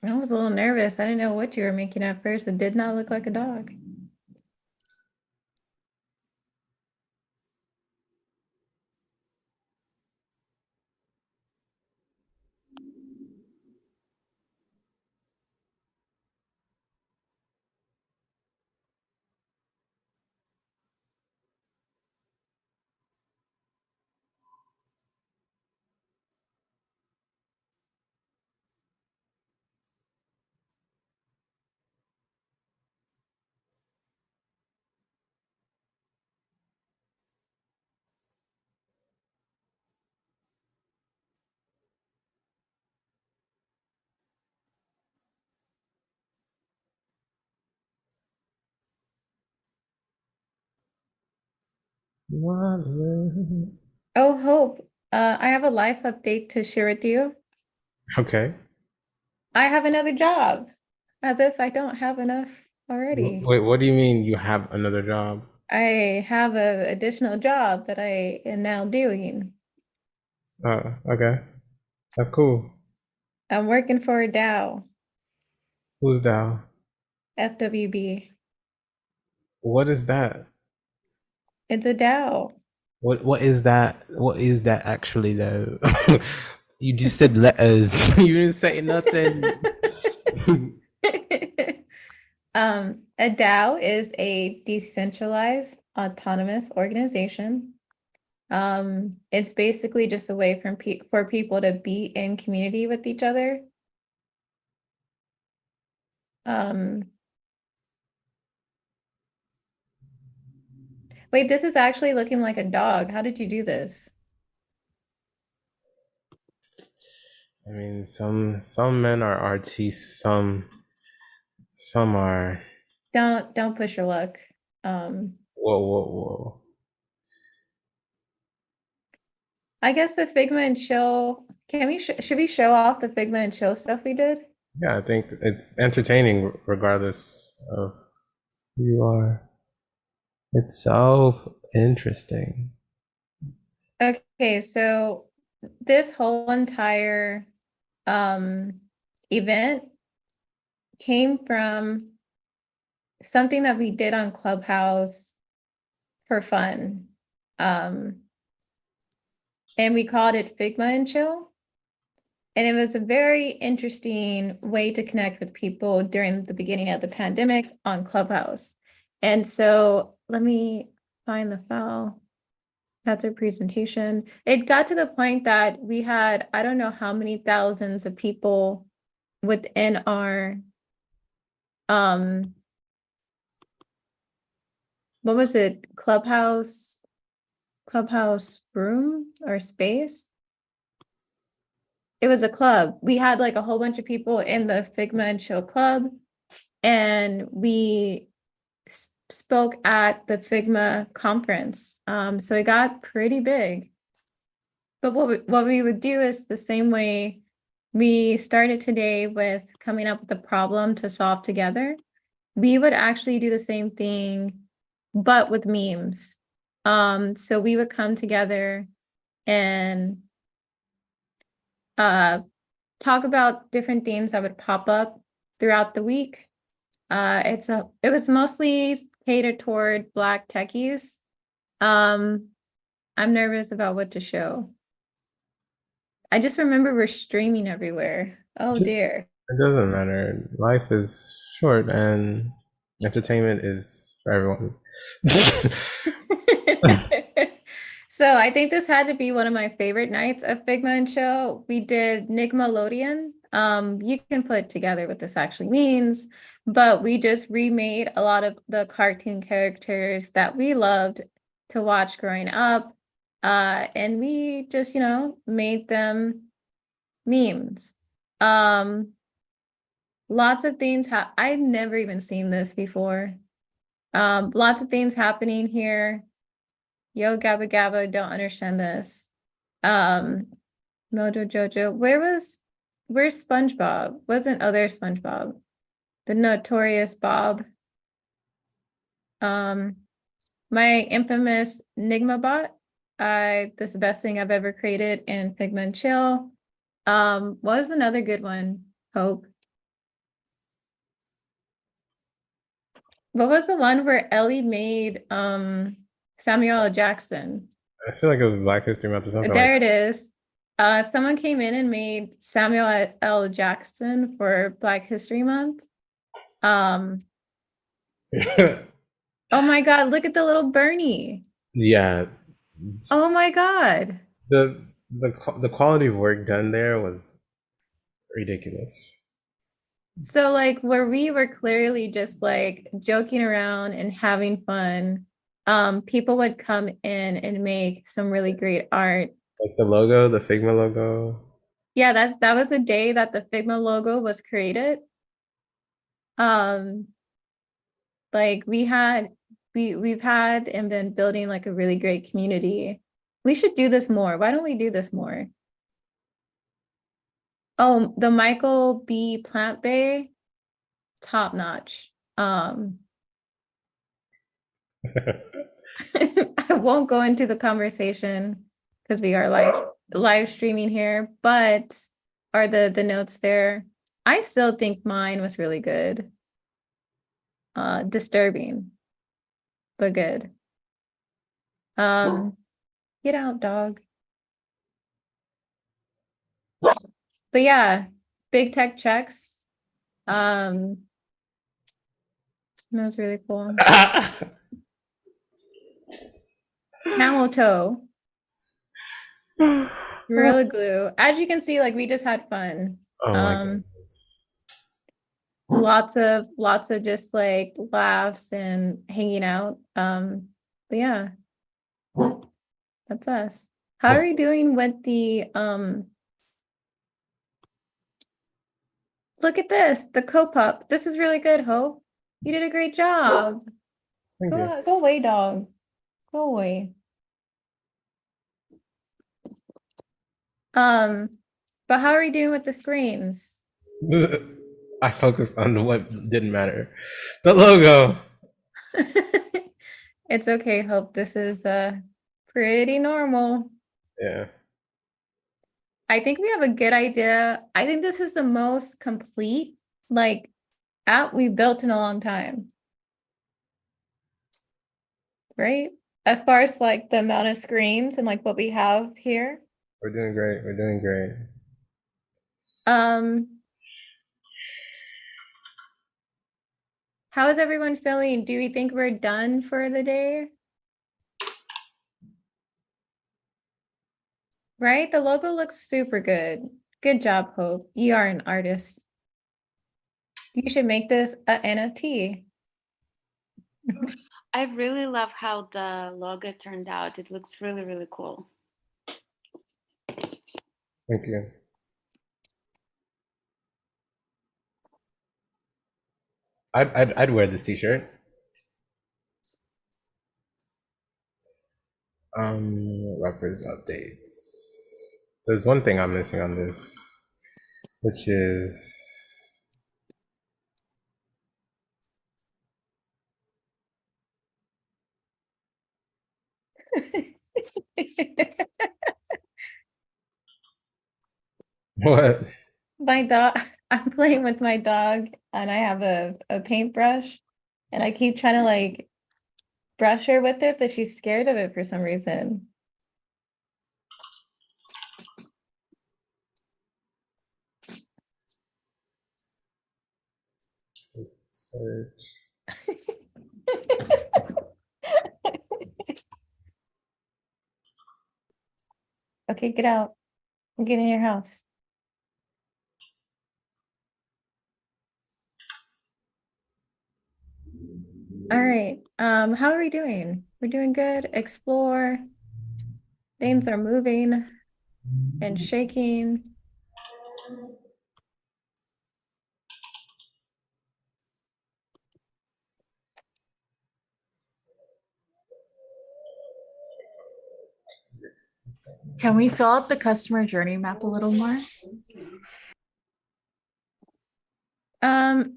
I was a little nervous. I didn't know what you were making at first. It did not look like a dog. Oh, Hope, I have a life update to share with you. Okay. I have another job, as if I don't have enough already. Wait, what do you mean you have another job? I have an additional job that I am now doing. Okay. That's cool. I'm working for a DAO, Who's Dow? FWB. What is that? It's a DAO. What is that? What is that actually though? You just said letters. You didn't say nothing. A DAO is a decentralized autonomous organization. It's basically just a way for people to be in community with each other. Wait, this is actually looking like a dog. How did you do this? I mean, some men are artists, some are. Don't push your luck. Whoa. I guess the Figma and Chill. Should we show off the Figma and Chill stuff we did? Yeah, I think it's entertaining regardless of who you are. It's so interesting. Okay, so this whole entire event came from something that we did on Clubhouse for fun. And we called it Figma and Chill. And it was a very interesting way to connect with people during the beginning of the pandemic on Clubhouse. And so let me find the file. That's a presentation. It got to the point that we had, I don't know how many thousands of people within our, what was it? Clubhouse room or space. It was a club. We had like a whole bunch of people in the Figma and Chill club, and we spoke at the Figma conference. So it got pretty big. But what we would do is the same way we started today with coming up with a problem to solve together. We would actually do the same thing, but with memes. So we would come together and talk about different themes that would pop up throughout the week. It was mostly catered toward Black techies. I'm nervous about what to show. I just remember we're streaming everywhere. Oh dear. It doesn't matter. Life is short and entertainment is for everyone. So I think this had to be one of my favorite nights of Figma and Chill. We did Nigmalodion. You can put together what this actually means, but we just remade a lot of the cartoon characters that we loved to watch growing up. And we just, made them memes. Lots of things I've never even seen this before. Lots of things happening here. Yo, Gabba Gabba, don't understand this. Mojo Jojo, where's SpongeBob? There's SpongeBob. The notorious Bob. My infamous Nigma bot. That's the best thing I've ever created in Figma and Chill. What was another good one? Hope. What was the one where Ellie made Samuel L. Jackson? I feel like it was Black History Month or something. There it is. Someone came in and made Samuel L. Jackson for Black History Month. Oh my God, look at the little Bernie. Yeah. Oh my God. The quality of work done there was ridiculous. So like where we were clearly just like joking around and having fun, people would come in and make some really great art. Like the logo, the Figma logo. Yeah, that was the day that the Figma logo was created. Like we've had and been building like a really great community. We should do this more. Why don't we do this more? Oh, the Michael B. Plant Bay, top notch. I won't go into the conversation because we are live streaming here, but are the notes there? I still think mine was really good. Disturbing, but good. Get out, dog. But yeah, big tech checks. That was really cool. Camel toe. Gorilla glue. As you can see, like we just had fun. Oh my goodness. Lots of just like laughs and hanging out. But yeah, that's us. How are you doing with the look at this, the co-pup. This is really good, Hope. You did a great job. Thank you. Go away, dog. Go away. But how are you doing with the screens? I focused on what didn't matter. The logo. It's okay, Hope. This is pretty normal. Yeah. I think we have a good idea. I think this is the most complete like app we built in a long time. Right? As far as like the amount of screens and like what we have here. We're doing great. We're doing great. How is everyone feeling? Do we think we're done for the day? Right? The logo looks super good. Good job, Hope. You are an artist. You should make this a NFT. I really love how the logo turned out. It looks really, really cool. Thank you. I'd wear this t-shirt. Rappers updates. There's one thing I'm missing on this, which is what? My dog, I'm playing with my dog and I have a paintbrush and I keep trying to like brush her with it, but she's scared of it for some reason. Search. Okay, get out. Get in your house. All right. How are we doing? We're doing good. Explore. Things are moving and shaking. Can we fill out the customer journey map a little more?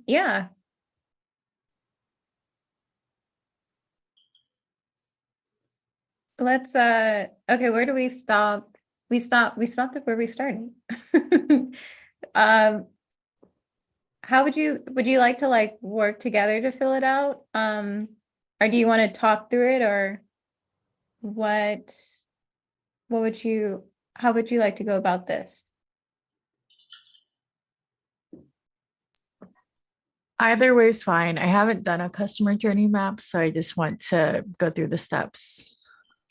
Yeah. Let's okay, where do we stop? We stopped at where we started. Um, how would you like to like work together to fill it out? Or do you want to talk through it or what would you how would you like to go about this? Either way is fine. I haven't done a customer journey map, so I just want to go through the steps.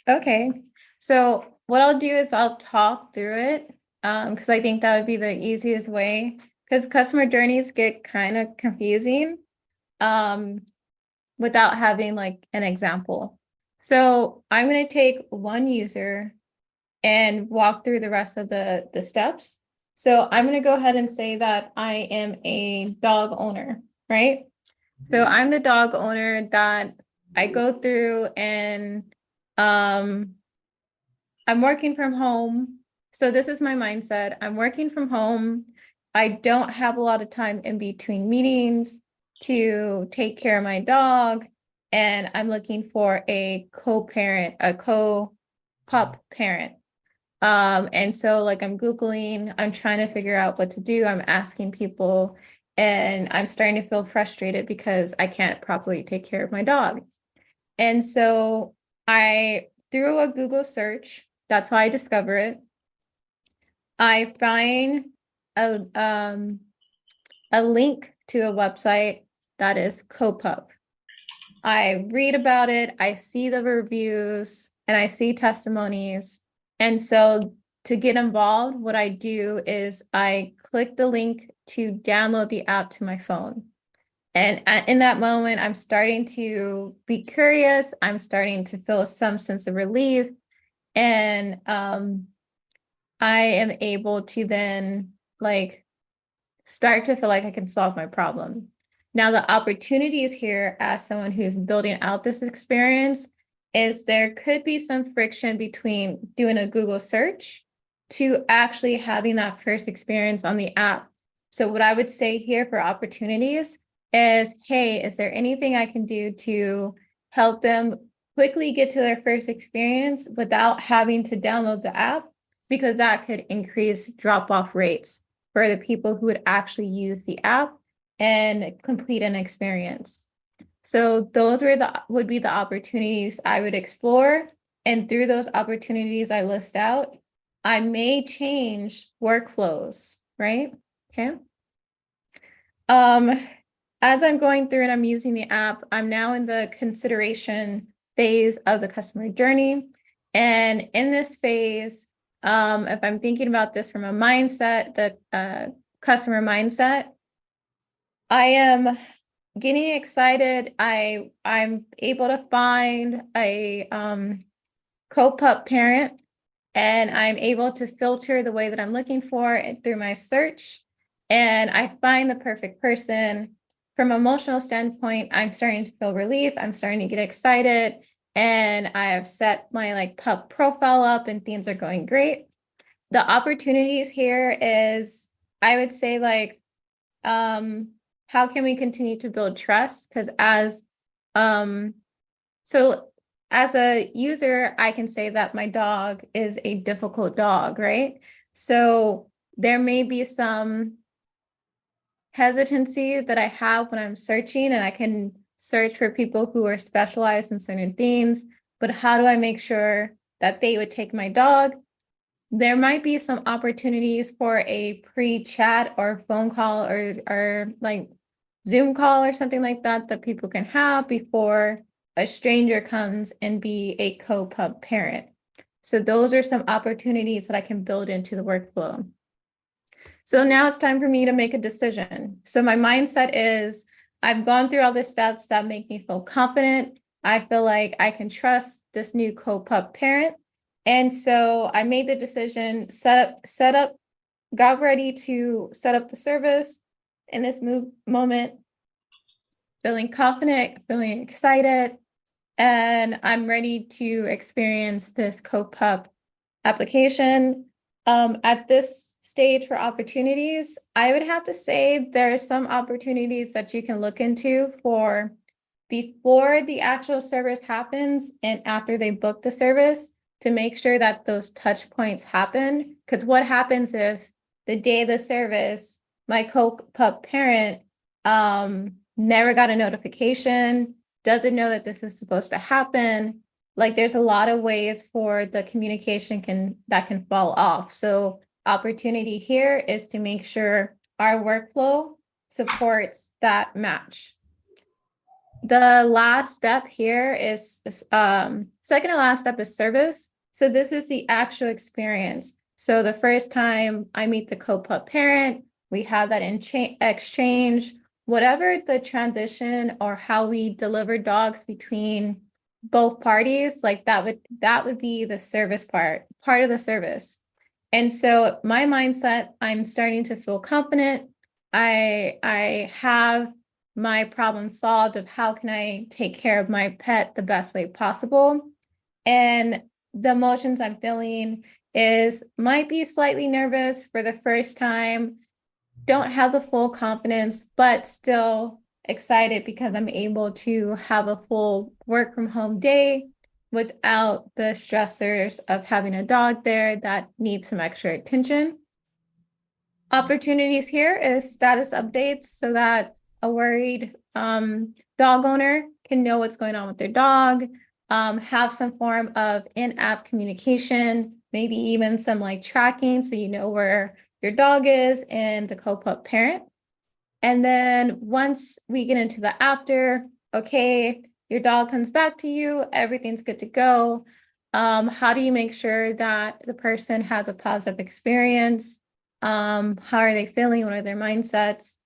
Okay, so what I'll do is I'll talk through it because I think that would be the easiest way because customer journeys get kind of confusing without having like an example. So I'm going to take one user and walk through the rest of the steps. So I'm going to go ahead and say that I am a dog owner, right? So I'm the dog owner that I go through and I'm working from home. So this is my mindset. I'm working from home. I don't have a lot of time in between meetings to take care of my dog. And I'm looking for a co-parent, a co-pup parent. And so like I'm Googling, I'm trying to figure out what to do. I'm asking people and I'm starting to feel frustrated because I can't properly take care of my dog. And so I through a Google search, that's how I discover it. I find a link to a website that is CoPup. I read about it, I see the reviews, and I see testimonies. And so to get involved, what I do is I click the link to download the app to my phone. And in that moment, I'm starting to be curious. I'm starting to feel some sense of relief. And I am able to then like start to feel like I can solve my problem. Now, the opportunities here as someone who's building out this experience is there could be some friction between doing a Google search to actually having that first experience on the app. So what I would say here for opportunities is, hey, is there anything I can do to help them quickly get to their first experience without having to download the app, because that could increase drop-off rates for the people who would actually use the app and complete an experience. So those would be the opportunities I would explore. And through those opportunities I list out, I may change workflows, right? Okay. As I'm going through and I'm using the app, I'm now in the consideration phase of the customer journey. And in this phase, if I'm thinking about this from a mindset, the customer mindset, I am getting excited. I'm able to find a co-pup parent, and I'm able to filter the way that I'm looking for it through my search, and I find the perfect person. From an emotional standpoint, I'm starting to feel relief. I'm starting to get excited, and I have set my like pup profile up, and things are going great. The opportunities here is, I would say, like, how can we continue to build trust? Because as a user, I can say that my dog is a difficult dog, right? So there may be some hesitancy that I have when I'm searching, and I can search for people who are specialized in certain things, but how do I make sure that they would take my dog? There might be some opportunities for a pre-chat or phone call or like Zoom call or something like that that people can have before a stranger comes and be a co-pup parent. So those are some opportunities that I can build into the workflow. So now it's time for me to make a decision. So my mindset is, I've gone through all the steps that make me feel confident. I feel like I can trust this new co-pup parent. And so I made the decision, got ready to set up the service in this moment, feeling confident, feeling excited, and I'm ready to experience this co-pup application. At this stage for opportunities, I would have to say there are some opportunities that you can look into for before the actual service happens and after they book the service, to make sure that those touch points happen. Because what happens if the day of the service, my co-pup parent never got a notification, doesn't know that this is supposed to happen? Like, there's a lot of ways for the communication that can fall off. So opportunity here is to make sure our workflow supports that match. The last step here is second to last step is service. So this is the actual experience. So the first time I meet the co-pup parent, we have that exchange, whatever the transition or how we deliver dogs between both parties, like that would be the service part of the service. And so my mindset, I'm starting to feel confident. I have my problem solved of how can I take care of my pet the best way possible. And the emotions I'm feeling might be slightly nervous for the first time, don't have the full confidence, but still excited because I'm able to have a full work from home day without the stressors of having a dog there that needs some extra attention. Opportunities here is status updates so that a worried dog owner can know what's going on with their dog, have some form of in-app communication, maybe even some like tracking so you know where your dog is and the co-pup parent. And then once we get into the after, okay, your dog comes back to you, everything's good to go. How do you make sure that the person has a positive experience? How are they feeling? What are their mindsets?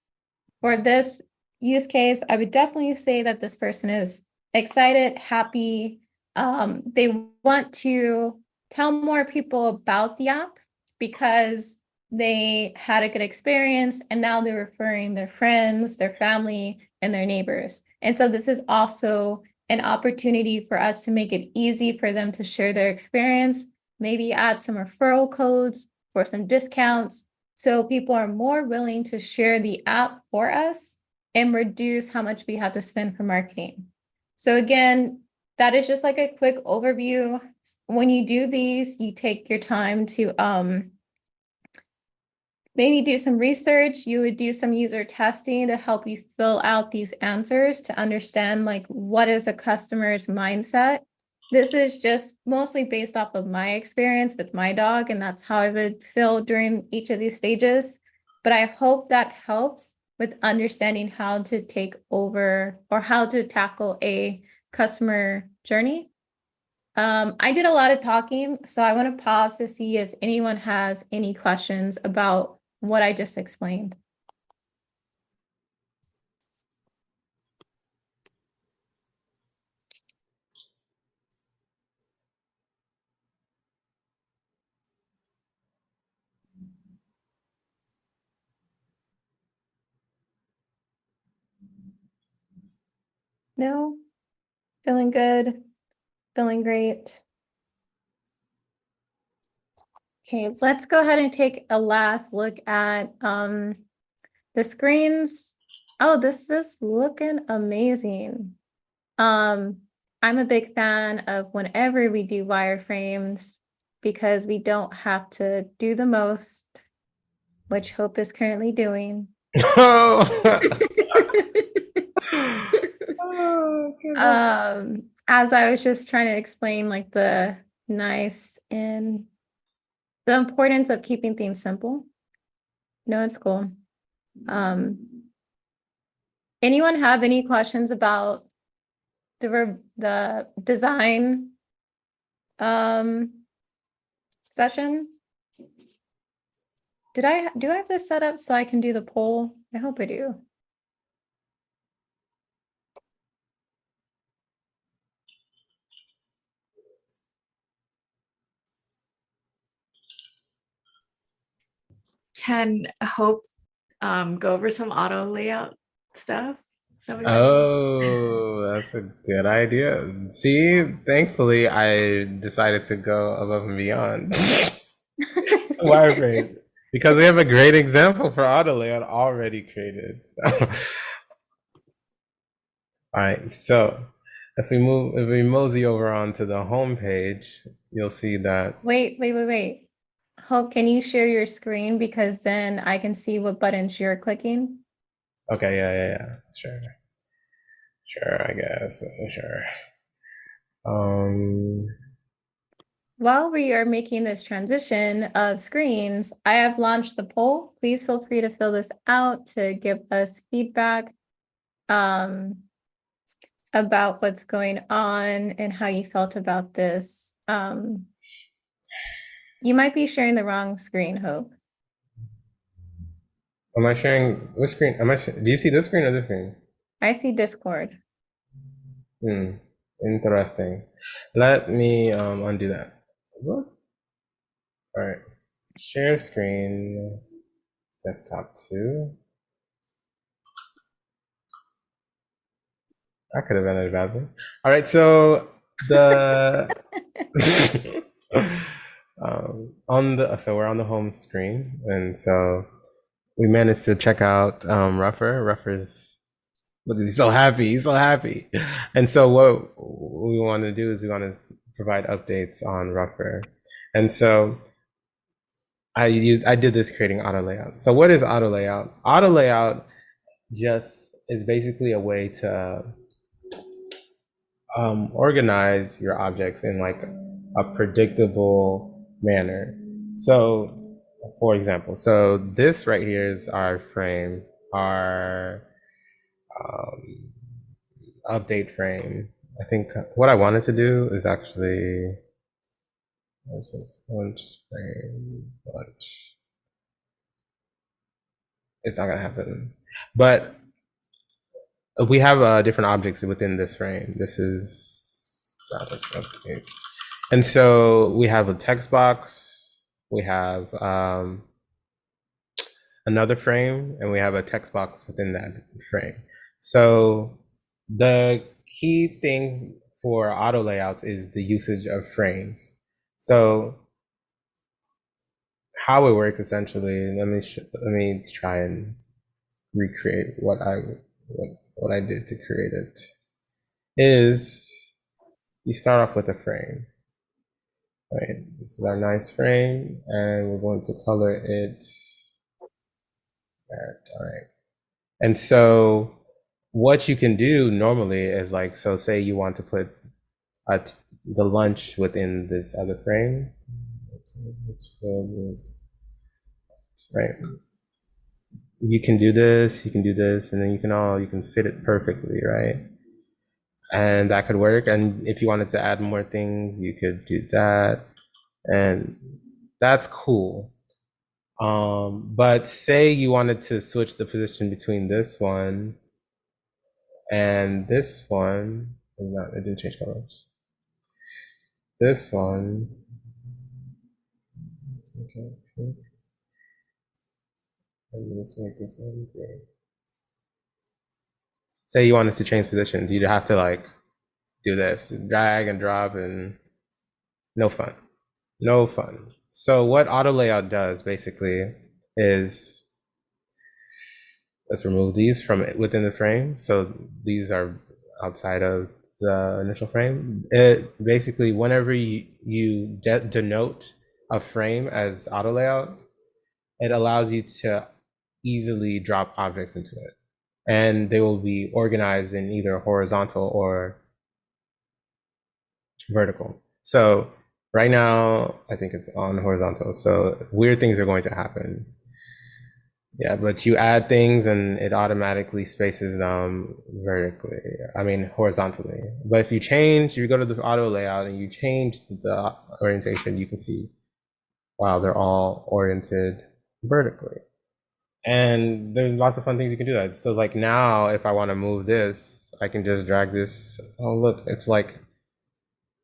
For this use case, I would definitely say that this person is excited, happy. They want to tell more people about the app because they had a good experience and now they're referring their friends, their family, and their neighbors. And so this is also an opportunity for us to make it easy for them to share their experience, maybe add some referral codes for some discounts, so people are more willing to share the app for us and reduce how much we have to spend for marketing. So again, that is just like a quick overview. When you do these, you take your time to maybe do some research. You would do some user testing to help you fill out these answers to understand like what is a customer's mindset. This is just mostly based off of my experience with my dog, and that's how I would feel during each of these stages. But I hope that helps with understanding how to take over or how to tackle a customer journey. I did a lot of talking, so I want to pause to see if anyone has any questions about what I just explained. No? Feeling good? Feeling great? Okay, let's go ahead and take a last look at the screens. Oh, this is looking amazing. I'm a big fan of whenever we do wireframes because we don't have to do the most, which Hope is currently doing. As I was just trying to explain like the nice and the importance of keeping things simple. No, it's cool. Anyone have any questions about the design session? Do I have this set up so I can do the poll? I hope I do. Can Hope go over some auto layout stuff? Oh, that's a good idea. See, thankfully, I decided to go above and beyond wireframes because we have a great example for auto layout already created. All right, so if we mosey over onto the home page, you'll see that. Wait. Hope, can you share your screen because then I can see what buttons you're clicking? Okay, yeah, sure, I guess, sure. While we are making this transition of screens, I have launched the poll. Please feel free to fill this out to give us feedback about what's going on and how you felt about this. You might be sharing the wrong screen, Hope. Am I sharing which screen? Do you see this screen or this screen? I see Discord. Interesting. Let me undo that. All right. Share screen. Desktop 2. That could have been a bad one. All right, so the so we're on the home screen, and so we managed to check out Ruffer. Ruffer's look, he's so happy. He's so happy. And so what we want to do is we want to provide updates on Ruffer. And so I did this creating auto layout. So what is auto layout? Auto layout just is basically a way to organize your objects in like a predictable manner. So for example, so this right here is our frame, our update frame. I think what I wanted to do is actually, what's this? Lunch frame, lunch. It's not gonna happen, but we have different objects within this frame. This is status update. And so we have a text box, we have another frame, and we have a text box within that frame. So the key thing for auto layouts is the usage of frames. So how it works essentially, let me try and recreate what I did to create it. Is you start off with a frame. Right, this is our nice frame, and we're going to color it red. All right. And so what you can do normally is like, so say you want to put the lunch within this other frame. Let's build this, right? You can do this, and then you can fit it perfectly, right? And that could work. And if you wanted to add more things, you could do that. And that's cool. But say you wanted to switch the position between this one and this one. It didn't change colors. This one. Okay. And let's make this one gray. Say you wanted to change positions, you'd have to like do this, drag and drop, and no fun. No fun. So what auto layout does basically is, let's remove these from within the frame. So these are outside of the initial frame. It basically, whenever you denote a frame as auto layout, it allows you to easily drop objects into it. And they will be organized in either horizontal or vertical. So right now, I think it's on horizontal. So weird things are going to happen. Yeah, but you add things and it automatically spaces them horizontally. But if you go to the auto layout and you change the orientation, you can see, wow, they're all oriented vertically. And there's lots of fun things you can do that. So like now, if I want to move this, I can just drag this. Oh, look, it's like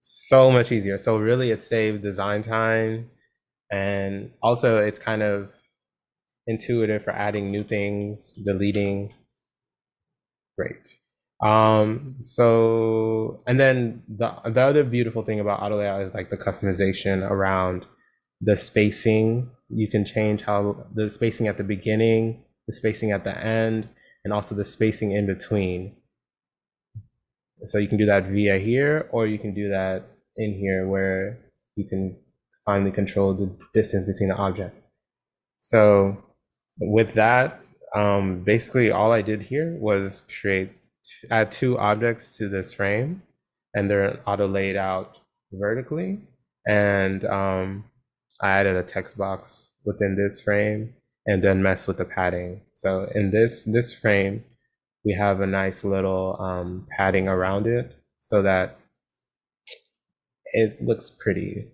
so much easier. So really it saves design time. And also it's kind of intuitive for adding new things, deleting. Great. So, and then the other beautiful thing about auto layout is like the customization around the spacing. You can change how the spacing at the beginning, the spacing at the end, and also the spacing in between. So you can do that via here, or you can do that in here where you can finally control the distance between the objects. So with that, basically all I did here was add two objects to this frame, and they're auto laid out vertically. And I added a text box within this frame and then mess with the padding. So in this frame, we have a nice little padding around it so that it looks pretty.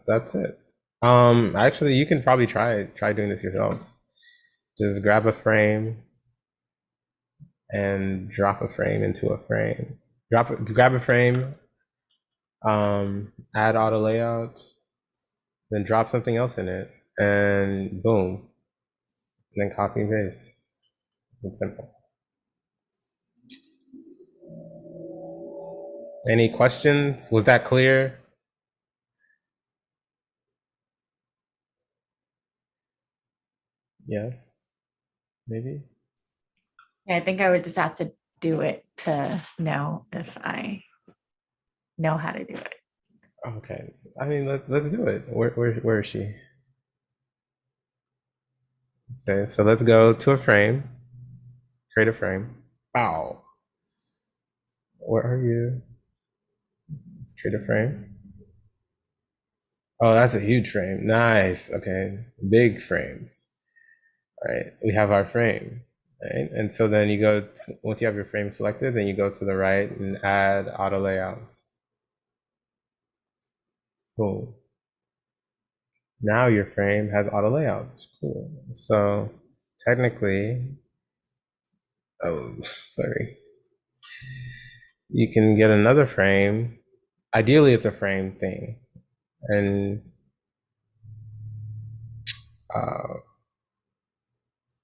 That's it. Actually, you can probably try doing this yourself. Just grab a frame and drop a frame into a frame. Grab a frame, add auto layout, then drop something else in it, and boom. And then copy and paste. It's simple. Any questions? Was that clear? Yes, maybe. Yeah, I think I would just have to do it to know if I know how to do it. Okay, I mean, let's do it. Where is she? Okay, so let's go to a frame, create a frame. Wow. Where are you? Let's create a frame. Oh, that's a huge frame. Nice. Okay, big frames. All right, we have our frame. Right, and so then you go, once you have your frame selected, then you go to the right and add auto layout. Cool. Now your frame has auto layout. Cool. So technically, oh, sorry. You can get another frame. Ideally, it's a frame thing.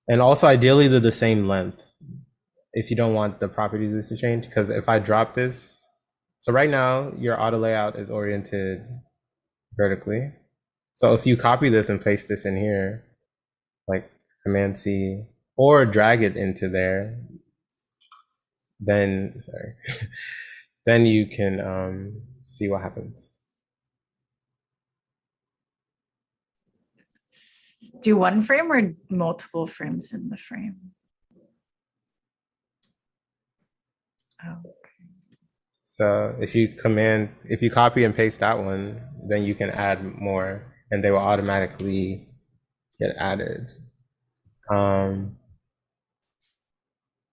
And also ideally they're the same length if you don't want the properties to change. Because if I drop this, so right now your auto layout is oriented vertically. So if you copy this and paste this in here, like Command C, or drag it into there. Then, sorry, then you can see what happens. Do one frame or multiple frames in the frame? Oh, So if you copy and paste that one, then you can add more and they will automatically get added.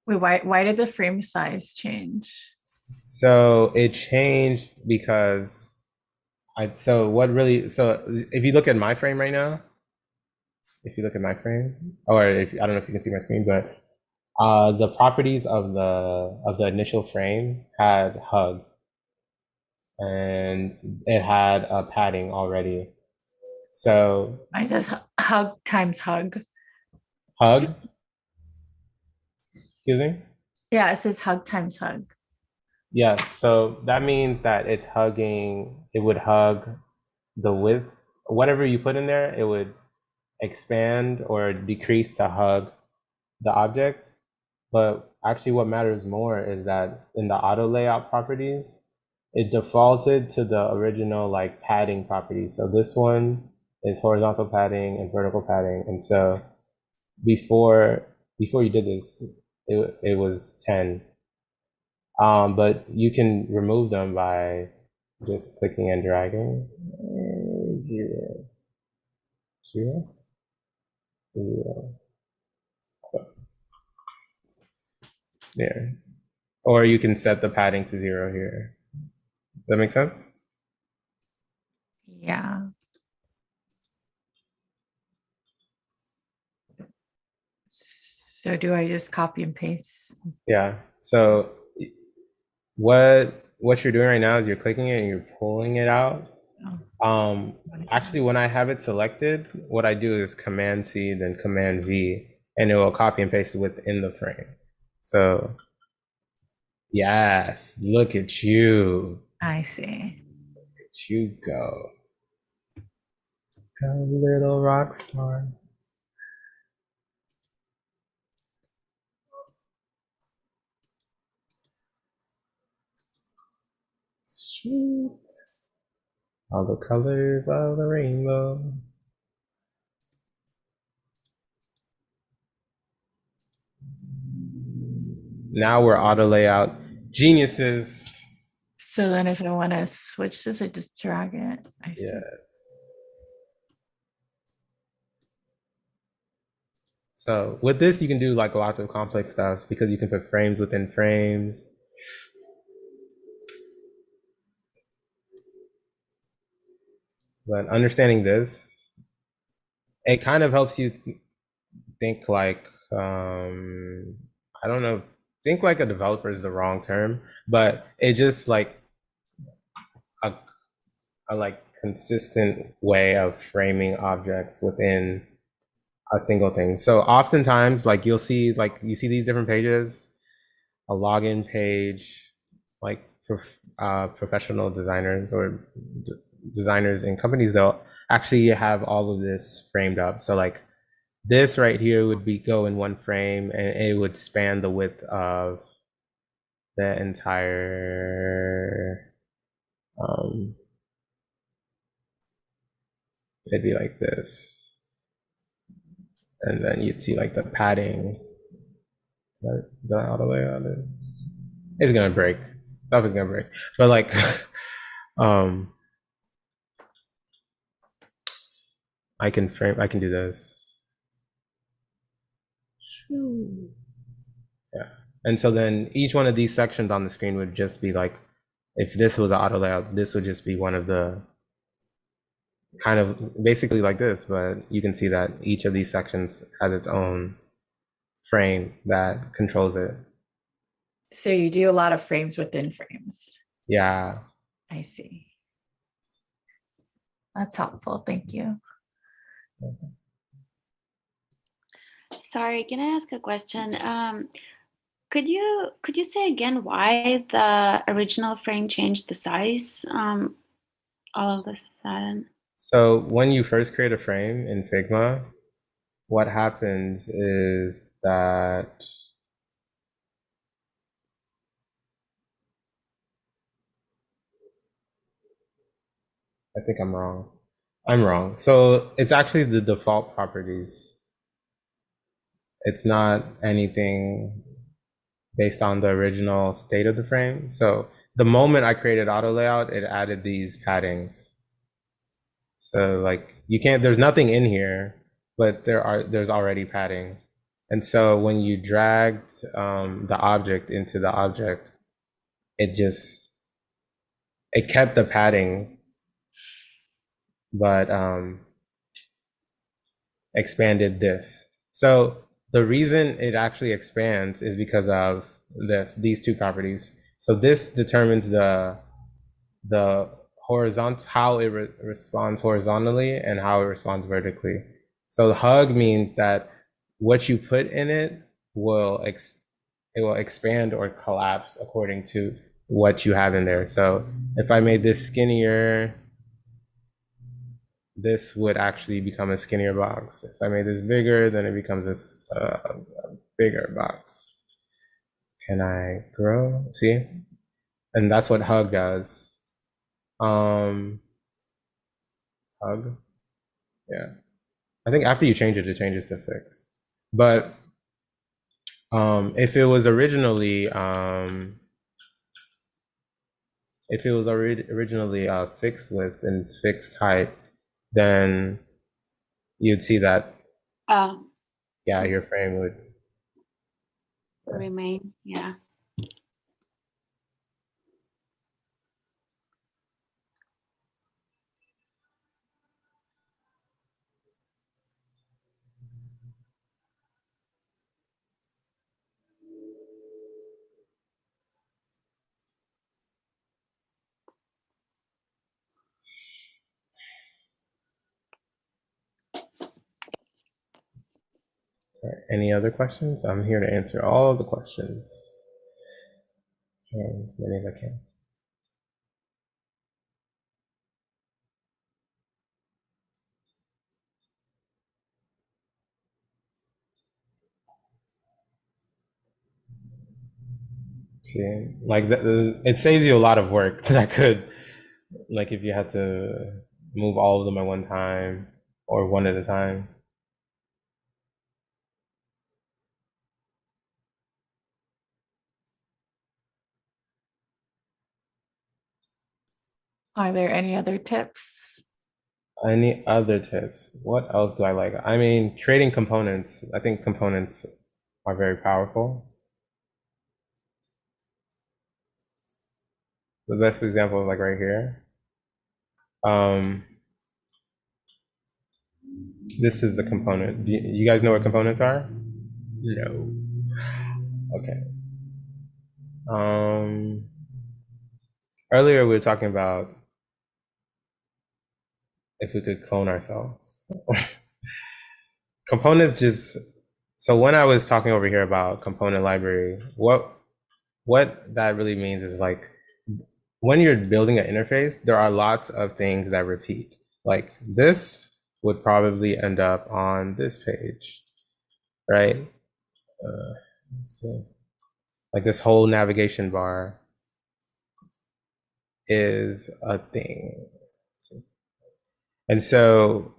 wait, why did the frame size change? So it changed because so if you look at my frame right now, or I don't know if you can see my screen, but the properties of the initial frame had hug, and it had a padding already. So Mine says hug times hug. hug, excuse me? Yeah, it says hug times hug. Yes, so that means that it would hug the width, whatever you put in there, it would expand or decrease to hug the object. But actually what matters more is that in the auto layout properties, it defaults it to the original like padding property. So this one is horizontal padding and vertical padding. And so before you did this, it was 10. But you can remove them by just clicking and dragging. 0, 0, 0. There. Or you can set the padding to 0 here. Does that make sense? Yeah. So do I just copy and paste? Yeah. So what you're doing right now is you're clicking it and you're pulling it out. Actually, when I have it selected, what I do is Command C, then Command V, and it will copy and paste it within the frame. So yes, look at you. I see. Look at you go. Go little rock star. Shoot. All the colors of the rainbow. Now we're auto layout geniuses. So then if I want to switch this, I just drag it. I see. Yes. So with this, you can do like lots of complex stuff because you can put frames within frames. But understanding this, it kind of helps you think like, I don't know, think like a developer is the wrong term, but it just like a like consistent way of framing objects within a single thing. So oftentimes, like you see these different pages, a login page, like professional designers or designers in companies, they'll actually have all of this framed up. So like this right here would go in one frame and it would span the width of the entire, it'd be like this. And then you'd see like the padding. Done all the way on it. It's gonna break. Stuff is gonna break. But like, I can do this. Yeah. And so then each one of these sections on the screen would just be like, if this was an auto layout, this would just be one of the kind of basically like this, but you can see that each of these sections has its own frame that controls it. So you do a lot of frames within frames. Yeah. I see. That's helpful. Thank you. Sorry, can I ask a question? Could you say again why the original frame changed the size all of a sudden? So when you first create a frame in Figma, what happens is that I think I'm wrong. I'm wrong. So it's actually the default properties. It's not anything based on the original state of the frame. So the moment I created auto layout, it added these paddings. So like you can't, there's nothing in here, but there's already padding. And so when you dragged the object into the object, it kept the padding, but expanded this. So the reason it actually expands is because of these two properties. So this determines the horizontal, how it responds horizontally and how it responds vertically. So the hug means that what you put in it will expand or collapse according to what you have in there. So if I made this skinnier, this would actually become a skinnier box. If I made this bigger, then it becomes this a bigger box. Can I grow? See? And that's what hug does. Hug. Yeah. I think after you change it, it changes to fixed. But if it was originally fixed width and fixed height, then you'd see that yeah, your frame would remain. Yeah. Any other questions? I'm here to answer all of the questions. As many as I can. See, like it saves you a lot of work that could, like if you had to move all of them at one time or one at a time. Are there any other tips? Any other tips? What else do I like? I mean, creating components. I think components are very powerful. The best example is like right here. This is a component. Do you guys know what components are? No. Okay. Earlier we were talking about if we could clone ourselves. Components just, so when I was talking over here about component library, what that really means is like when you're building an interface, there are lots of things that repeat. Like this would probably end up on this page, right? Let's see. Like this whole navigation bar is a thing. And so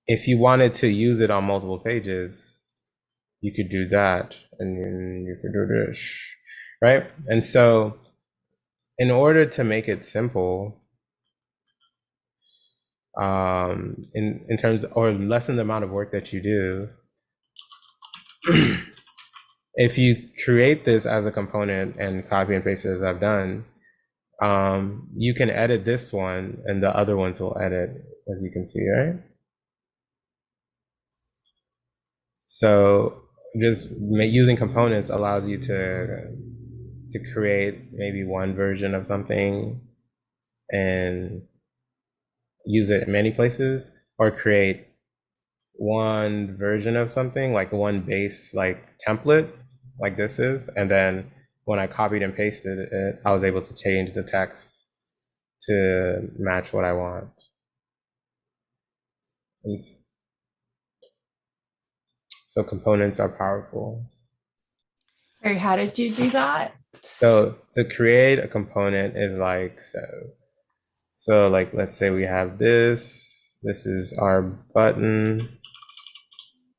if you wanted to use it on multiple pages, you could do that, and then you could do this, right? And so in order to make it simple, in terms, or lessen the amount of work that you do, if you create this as a component and copy and paste it as I've done, you can edit this one and the other ones will edit, as you can see, right? So just using components allows you to create maybe one version of something and use it in many places, or create one version of something, like one base like template like this is, and then when I copied and pasted it, I was able to change the text to match what I want. So components are powerful. Sorry, how did you do that? So to create a component is like so. So like let's say we have this. This is our button,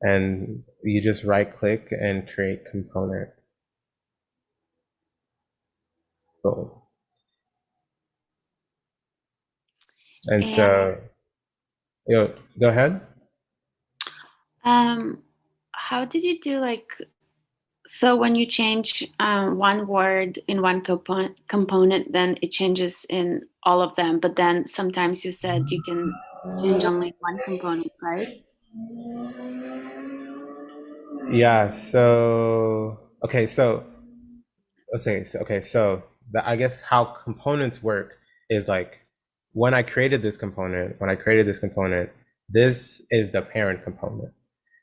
and you just right click and create component. Boom. And so, go ahead. How did you do like, so when you change one word in one component, then it changes in all of them. But then sometimes you said you can change only one component, right? Yeah. So okay. So I guess how components work is like when I created this component, this is the parent component.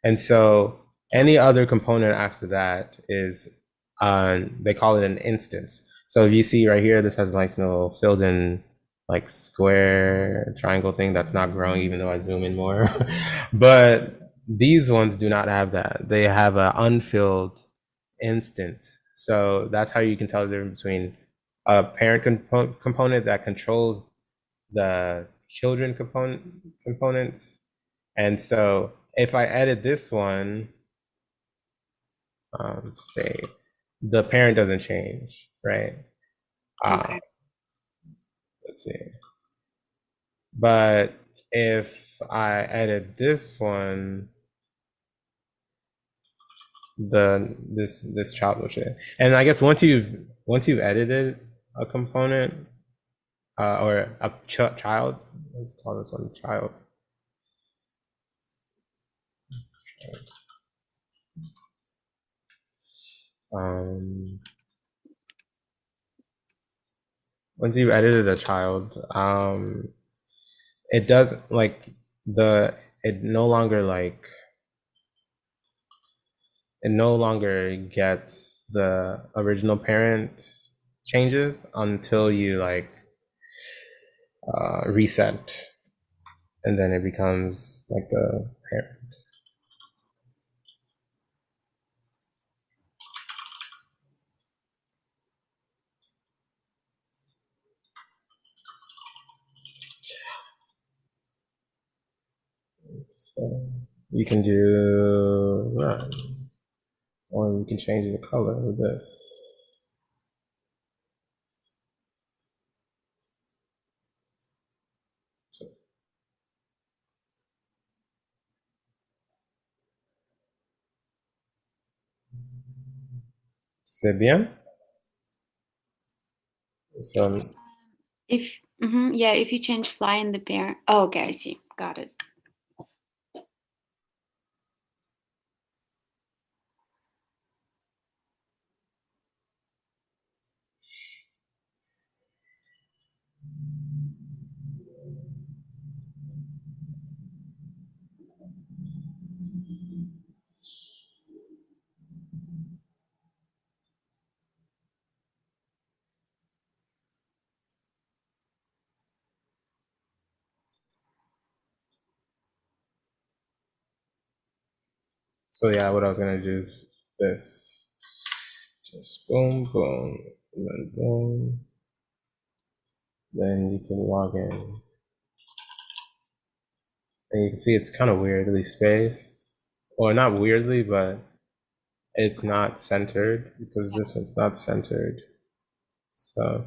And so any other component after that is, they call it an instance. So if you see right here, this has a nice little filled in like square triangle thing that's not growing, even though I zoom in more. But these ones do not have that. They have an unfilled instance. So that's how you can tell the difference between a parent component that controls the children components. And so if I edit this one, stay, the parent doesn't change, right? Okay. Let's see. But if I edit this one, this child will change. And I guess once you've edited a component, or a child, let's call this one child. Once you've edited a child, it does like it no longer gets the original parent changes until you reset, and then it becomes like the parent. So you can do run, or you can change the color with this. C'est bien? So If you change fly in the parent. Oh, okay, I see. Got it. yeah, what I was gonna do is this. Just boom, boom, and then boom. Then you can log in. And you can see it's kind of weirdly spaced. Or not weirdly, but it's not centered because this one's not centered. So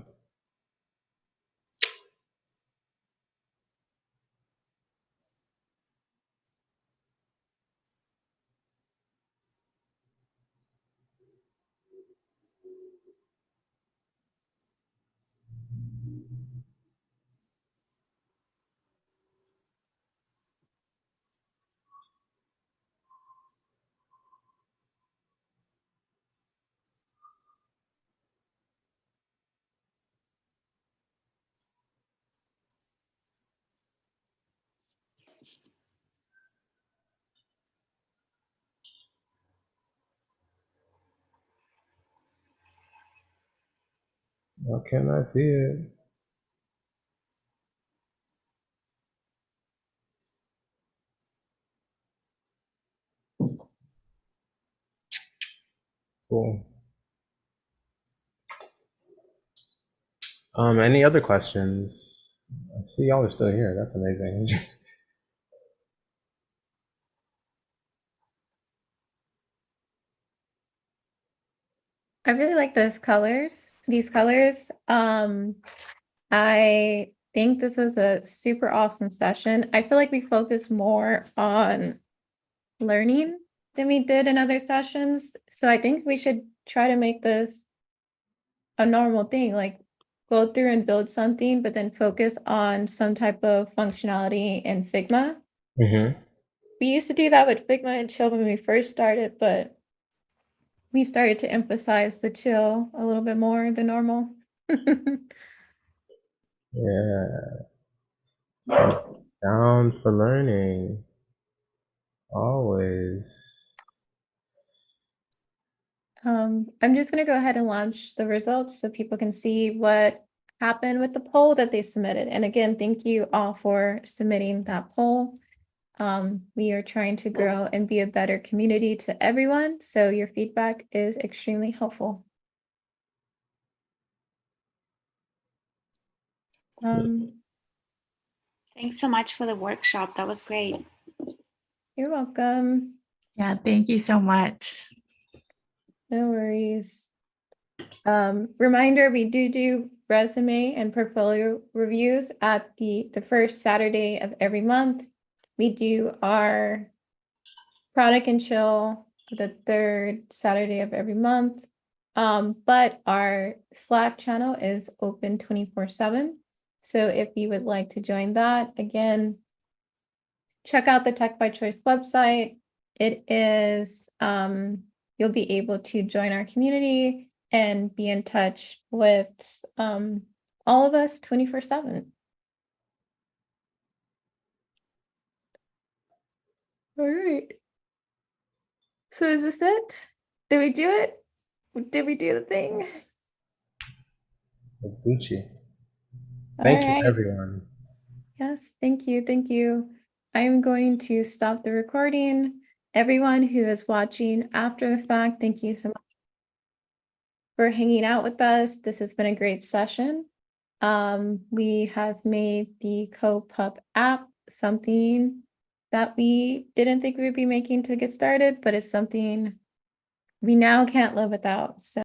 how can I see it? Cool. Any other questions? I see y'all are still here. That's amazing. I really like these colors. I think this was a super awesome session. I feel like we focused more on learning than we did in other sessions. So I think we should try to make this a normal thing, like go through and build something, but then focus on some type of functionality in Figma. Mm-hmm. We used to do that with Figma and Chill when we first started, but we started to emphasize the chill a little bit more than normal. Yeah. Down for learning. Always. I'm just going to go ahead and launch the results so people can see what happened with the poll that they submitted. And again, thank you all for submitting that poll. We are trying to grow and be a better community to everyone. So your feedback is extremely helpful. Thanks so much for the workshop. That was great. You're welcome. Yeah, thank you so much. No worries. Reminder, we do resume and portfolio reviews at the first Saturday of every month. We do our product and chill the third Saturday of every month. But our Slack channel is open 24/7. So if you would like to join that, again, check out the Tech by Choice website. It is, you'll be able to join our community and be in touch with all of us 24/7. All right. So is this it? Did we do it? Did we do the thing? Gucci. Thank you, All right. everyone. Yes, thank you. Thank you. I'm going to stop the recording. Everyone who is watching after the fact, thank you so much for hanging out with us. This has been a great session. We have made the CoPup app something that we didn't think we would be making to get started, but it's something we now can't live without. So